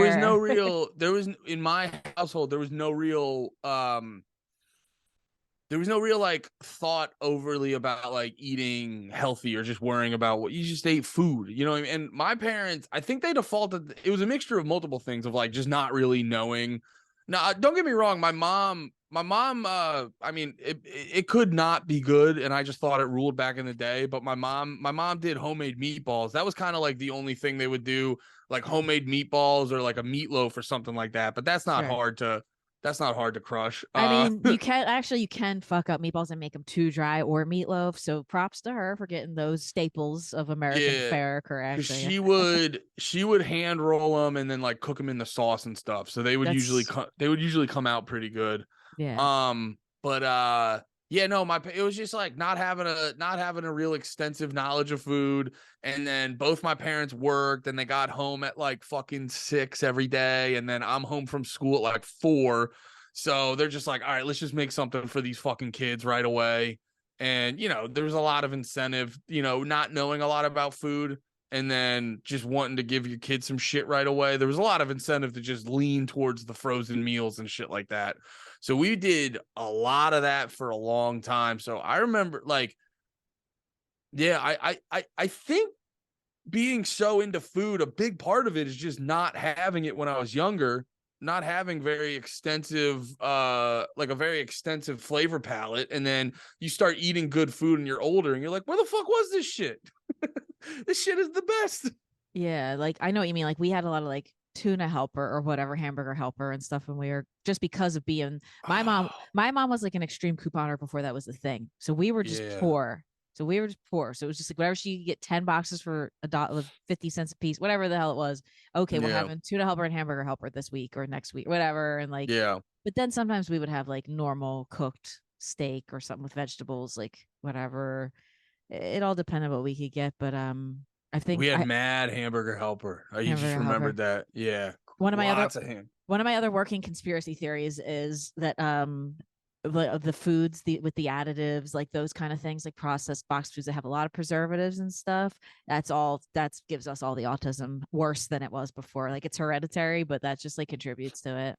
there was in my household there was no real like thought overly about like eating healthy or just worrying about what you just ate food, you know what I mean? And my parents, I think they defaulted, it was a mixture of multiple things of like just not really knowing. Now, don't get me wrong, my mom I mean it could not be good and I just thought it ruled back in the day, but my mom did homemade meatballs. That was kind of like the only thing they would do, like homemade meatballs or like a meatloaf or something like that, but Sure. that's not hard to crush. I mean, you can fuck up meatballs and make them too dry or meatloaf. So props to her for getting those staples of American Yeah, fare because correct. she would hand roll them and then like cook them in the sauce and stuff. So That's they would usually come out pretty good. yeah. But yeah, no, it was just like not having a real extensive knowledge of food. And then both my parents worked and they got home at like fucking 6 every day, and then I'm home from school at like 4. So they're just like, all right, let's just make something for these fucking kids right away. And there's a lot of incentive, not knowing a lot about food and then just wanting to give your kids some shit right away. There was a lot of incentive to just lean towards the frozen meals and shit like that. So we did a lot of that for a long time. So I remember like, yeah, I think being so into food, a big part of it is just not having it when I was younger, not having very extensive like a very extensive flavor palette, and then you start eating good food and you're older and you're like, where the fuck was this shit? This shit is the best. Yeah, like I know what you mean. Like we had a lot of like tuna helper or whatever, hamburger helper and stuff when we were just because of being Oh, my mom was like an extreme couponer before that was the thing. So we were just yeah. poor. So we were just poor. So it was just like whatever she could get 10 boxes for $1, 50 cents a piece, whatever the hell it was. Okay, we're Yeah. having tuna helper and hamburger helper this week or next week, whatever. And like, Yeah. but then sometimes we would have like normal cooked steak or something with vegetables, like whatever. It all depended what we could get, but I We think had I mad hamburger helper. You just hamburger helper. remembered that. Yeah. One of my other Lots of ham. one of my other working conspiracy theories is that the foods with the additives, like those kind of things, like processed box foods that have a lot of preservatives and stuff, that gives us all the autism worse than it was before. Like it's hereditary, but that just like contributes to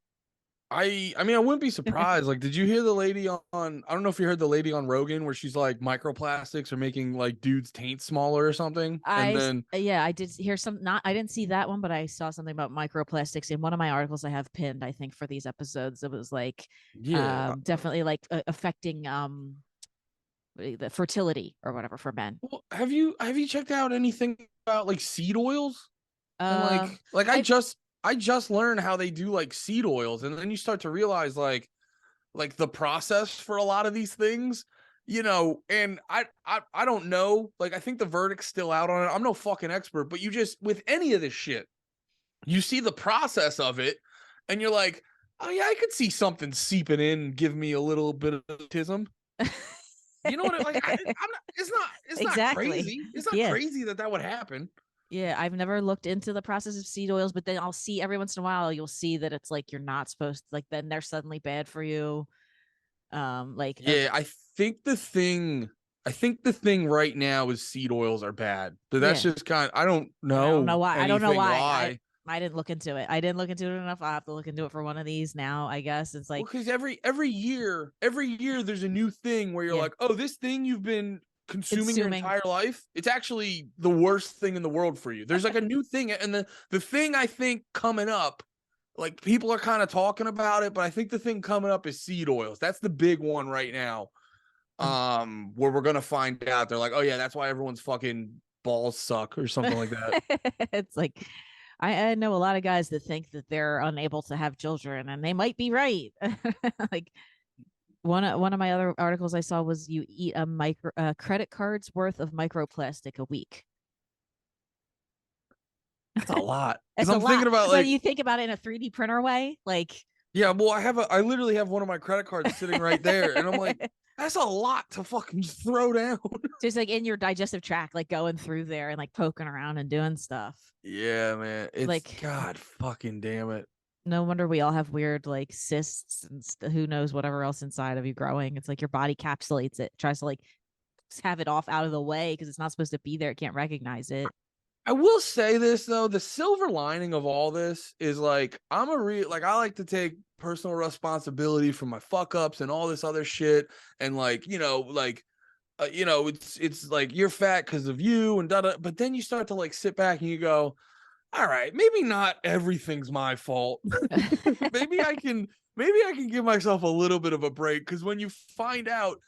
I mean, I wouldn't be it. surprised. Like, did you hear the lady on I don't know if you heard the lady on Rogan where she's like microplastics are making like dudes' taint smaller or something? And I then yeah, I did hear some, not I didn't see that one, but I saw something about microplastics in one of my articles I have pinned, I think, for these episodes. It was like yeah. definitely like affecting the fertility or whatever for men. Well, have you checked out anything about like seed oils? And like I I just learned how they do like seed oils, and then you start to realize like the process for a lot of these things, and I don't know, like I think the verdict's still out on it. I'm no fucking expert, but you just with any of this shit, you see the process of it and you're like, oh yeah, I could see something seeping in and give me a little bit of autism. You know what? I'm not. It's not. It's not Exactly. crazy. It's not Yeah. crazy that would happen. Yeah, I've never looked into the process of seed oils, but then I'll see every once in a while you'll see that it's like you're not supposed to, like then they're suddenly bad for you. Like Yeah, think the thing. I think the thing right now is seed oils are bad. But that's yeah, just kind. I don't and I don't know know why. I don't know anything why. why. I didn't look into it. I didn't look into it enough. I have to look into it for one of these now. I guess it's Well, like because every year there's a new thing where you're yeah, like, oh, this thing you've been consuming your consuming. entire life, it's actually the worst thing in the world for you. There's like a new thing, and the thing I think coming up, like people are kind of talking about it, but I think the thing coming up is seed oils. That's the big one right now. Where we're gonna find out. They're like, oh yeah, that's why everyone's fucking balls suck or something like that. It's like I know a lot of guys that think that they're unable to have children, and they might be right. Like one of my other articles I saw was you eat a micro credit card's worth of microplastic a week. That's a lot. Because It's a I'm thinking lot about when like, you think about it in a 3D printer way. Like yeah, well, I literally have one of my credit cards sitting right there, and I'm like, that's a lot to fucking just throw down. just like in your digestive tract, like going through there and like poking around and doing stuff. Yeah, man. It's Like God fucking damn it. no wonder we all have weird like cysts and who knows whatever else inside of you growing. It's like your body capsulates it, tries to like have it off out of the way because it's not supposed to be there. It can't recognize it. I will say this though, the silver lining of all this is like I like to take personal responsibility for my fuck ups and all this other shit, and like it's like you're fat because of you and da da. But then you start to like sit back and you go, all right, maybe not everything's my fault. maybe I can maybe I can give myself a little bit of a break, because when you find out,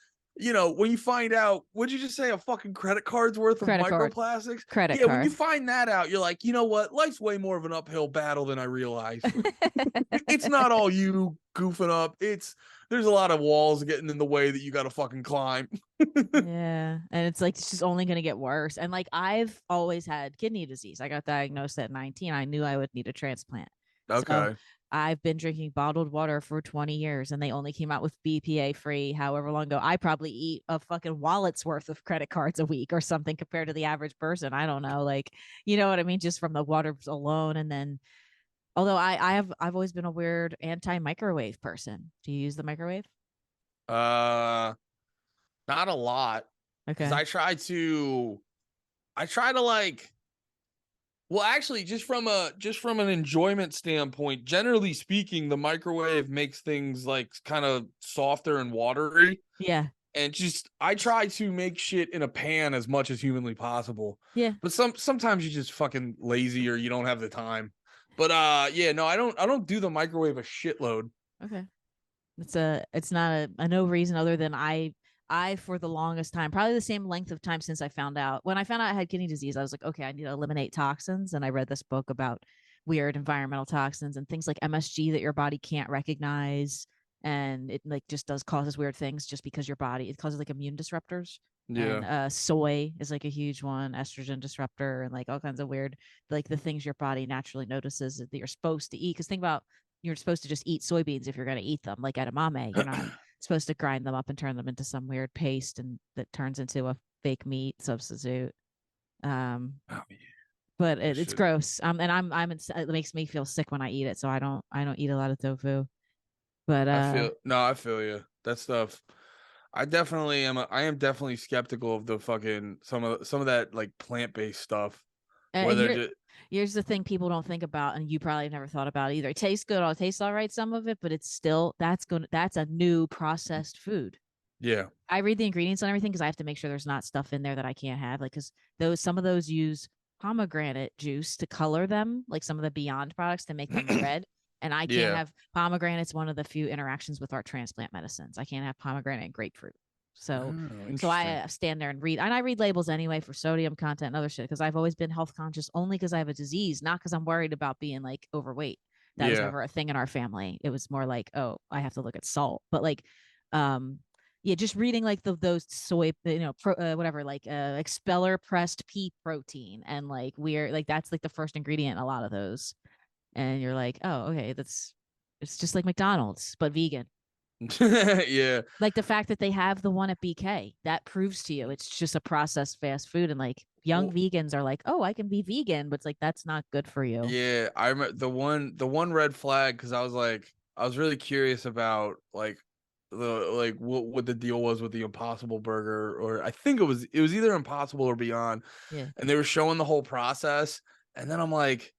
what'd you just say, a fucking credit card's worth of Credit card, microplastics? credit Yeah, when you card. find that out, you're like, you know what? Life's way more of an uphill battle than I realized. It's not all you goofing up. There's a lot of walls getting in the way that you got to fucking climb. Yeah. And it's like, it's just only going to get worse. And like, I've always had kidney disease. I got diagnosed at 19. I knew I would need a transplant. So Okay. I've been drinking bottled water for 20 years and they only came out with BPA free however long ago. I probably eat a fucking wallet's worth of credit cards a week or something compared to the average person. I don't know. Like, you know what I mean? Just from the water alone. And then, although I've always been a weird anti microwave person. Do you use the microwave? Uh, Not a lot, because Okay. I try to like, well, actually, just from an enjoyment standpoint, generally speaking, the microwave makes things like kind of softer and watery. Yeah. And just I try to make shit in a pan as much as humanly possible. Yeah. But sometimes you're just fucking lazy or you don't have the time. But yeah, no, I don't do the microwave a shitload. Okay. It's not a no reason other than I for the longest time, probably the same length of time since I found out. When I found out I had kidney disease, I was like, okay, I need to eliminate toxins. And I read this book about weird environmental toxins and things like MSG that your body can't recognize. And it like just does causes weird things just because your body it causes like immune disruptors. And Yeah. soy is like a huge one, estrogen disruptor, and like all kinds of weird, like the things your body naturally notices that you're supposed to eat. Because think about you're supposed to just eat soybeans if you're going to eat them, like edamame. You're not supposed to grind them up and turn them into some weird paste and that turns into a fake meat substitute. Um, Oh, yeah. but I it's should. gross. And it makes me feel sick when I eat it, so I don't eat a lot of tofu. But I feel you. That stuff. I am definitely skeptical of the fucking some of that like plant-based stuff where they're here just here's the thing people don't think about, and you probably never thought about either. It tastes good, it tastes all right, some of it, but it's still that's a new processed food. yeah. I read the ingredients on everything because I have to make sure there's not stuff in there that I can't have. Like, because those some of those use pomegranate juice to color them, like some of the Beyond products to make them red. And I can't Yeah. have pomegranate's one of the few interactions with our transplant medicines. I can't have pomegranate and grapefruit. So, Oh, so I interesting. stand there and I read labels anyway for sodium content and other shit because I've always been health conscious only because I have a disease, not because I'm worried about being like overweight. That was Yeah. never a thing in our family. It was more like, oh, I have to look at salt. But like, um, yeah, just reading like those soy, whatever, like expeller pressed pea protein and like weird, like that's like the first ingredient in a lot of those. And you're like, oh, okay, it's just like McDonald's, but vegan. Yeah. Like the fact that they have the one at BK, that proves to you it's just a processed fast food. And like young Well, vegans are like, oh, I can be vegan, but it's like that's not good for you. yeah, I remember the one red flag because I was really curious about what the deal was with the Impossible Burger, or I think it was either Impossible or Beyond, Yeah. and they were showing the whole process, and then I'm like,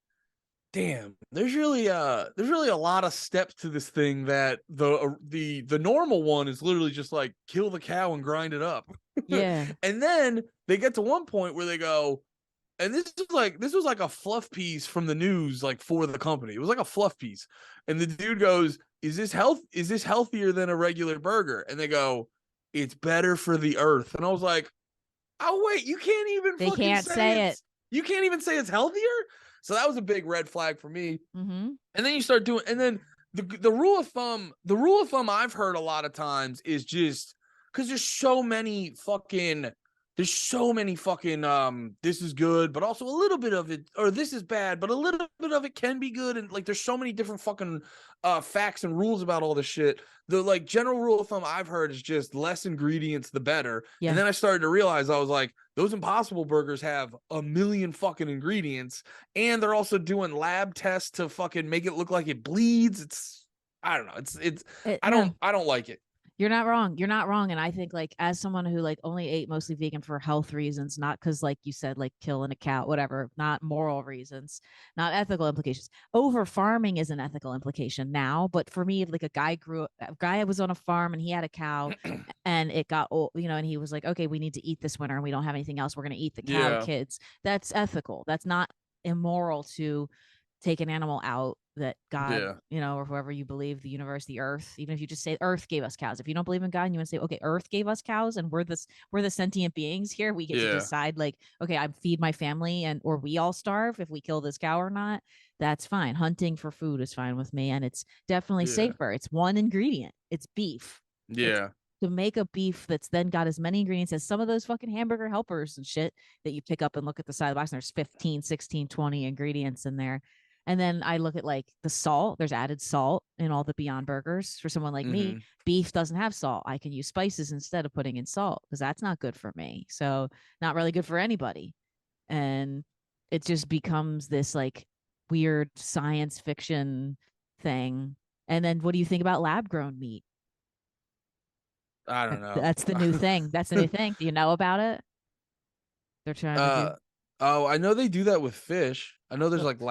damn, there's really a lot of steps to this thing that the normal one is literally just like kill the cow and grind it up. Yeah. And then they get to one point where they go, and this was like a fluff piece from the news, like for the company. It was like a fluff piece. And the dude goes, is this healthier than a regular burger? And they go, it's better for the earth. And I was like, oh wait, They can't say it. you can't even say it's healthier. So that was a big red flag for me. Mm-hmm. And then you start doing, and then the rule of thumb I've heard a lot of times is just because there's so many fucking this is good, but also a little bit of it, or this is bad, but a little bit of it can be good, and like there's so many different fucking facts and rules about all this shit. The like general rule of thumb I've heard is just less ingredients the better. And Yeah. then I started to realize, I was like, those Impossible Burgers have a million fucking ingredients, and they're also doing lab tests to fucking make it look like it bleeds. It's I don't know. It's No, I don't like it. you're not wrong. You're not wrong. And I think like as someone who like only ate mostly vegan for health reasons, not because like you said, like killing a cow, whatever, not moral reasons, not ethical implications. Over farming is an ethical implication now, but for me, like a guy was on a farm and he had a cow and it got old, and he was like, okay, we need to eat this winter and we don't have anything else. We're gonna eat the cow Yeah, kids. That's ethical. That's not immoral to take an animal out that God, yeah, or whoever you believe, the universe, the earth, even if you just say earth gave us cows. If you don't believe in God and you want to say, okay, earth gave us cows and we're the sentient beings here, we get to yeah, decide like, okay, I feed my family and or we all starve if we kill this cow or not. That's fine. Hunting for food is fine with me. And it's definitely yeah, safer. It's one ingredient. It's beef. It's yeah, to make a beef that's then got as many ingredients as some of those fucking hamburger helpers and shit that you pick up and look at the side of the box and there's 15, 16, 20 ingredients in there. And then I look at like the salt. There's added salt in all the Beyond Burgers. For someone like me, mm-hmm. beef doesn't have salt. I can use spices instead of putting in salt because that's not good for me. So not really good for anybody. And it just becomes this like weird science fiction thing. And then what do you think about lab grown meat? I don't know. That's the new thing. That's the new thing. Do you know about it? They're trying to do. uh oh, I know they do that with fish. I know Well, there's like they're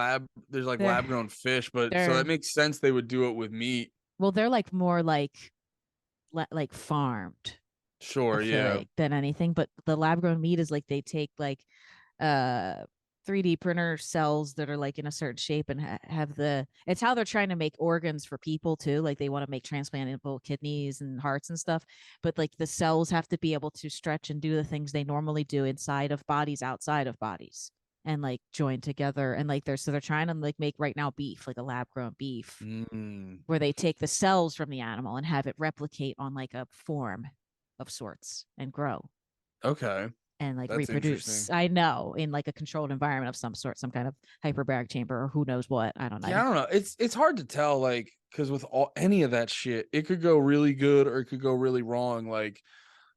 lab grown fish, but so that they're makes sense they would do it with meat. they're like more like farmed. I Sure, feel yeah. like than anything. But the lab grown meat is like they take like uh 3D printer cells that are like in a certain shape and have it's how they're trying to make organs for people too. Like they want to make transplantable kidneys and hearts and stuff. But like the cells have to be able to stretch and do the things they normally do inside of bodies, outside of bodies, and like join together. And like they're trying to like make right now beef, like a lab grown beef, Mm, where they take the cells from the animal and have it replicate on like a form of sorts and grow okay, and like that's reproduce. interesting. I know in like a controlled environment of some sort, some kind of hyperbaric chamber or who knows what. I don't Yeah, know. I don't know. It's hard to tell, like, because with any of that shit, it could go really good or it could go really wrong. Like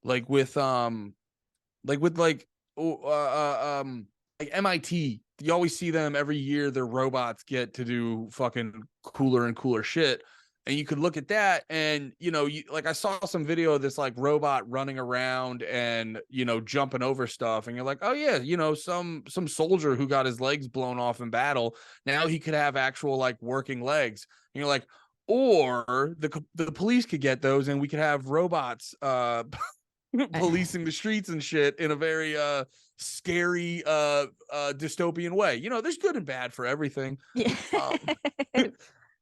with like with oh, like MIT, you always see them every year. Their robots get to do fucking cooler and cooler shit, and you could look at that, and like I saw some video of this like robot running around and jumping over stuff, and you're like, oh yeah, some soldier who got his legs blown off in battle, now he could have actual like working legs, and you're like, or the police could get those, and we could have robots policing the streets and shit in a very scary dystopian way. There's good and bad for everything. Yeah. Um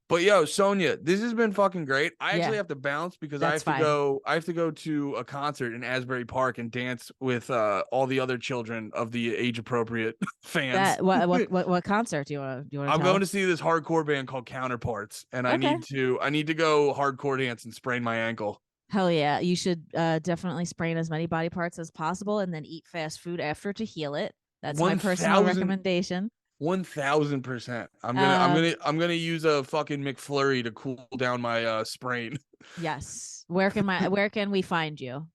but yo, Sonia, this has been fucking great. I actually Yeah, have to bounce because that's fine. I have to go to a concert in Asbury Park and dance with all the other children of the age appropriate fans. That what concert do you want to I'm tell going to us? see this hardcore band called Counterparts, and Okay. I need to go hardcore dance and sprain my ankle. Hell yeah. You should definitely sprain as many body parts as possible and then eat fast food after to heal it. That's my personal 1000 recommendation. 1000%. I'm gonna use a fucking McFlurry to cool down my sprain. Yes. Where can we find you?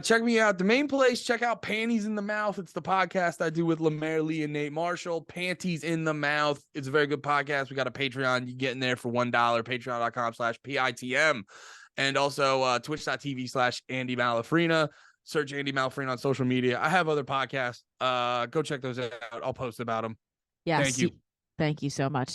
Check me out. The main place, check out Panties in the Mouth. It's the podcast I do with Lemaire Lee and Nate Marshall. Panties in the Mouth. It's a very good podcast. We got a Patreon. You get in there for $1, patreon.com/PITM. And also twitch.tv/AndyMalafarina. Search Andy Malafarina on social media. I have other podcasts. Go check those out. I'll post about them. Yes. Thank you. Thank you so much.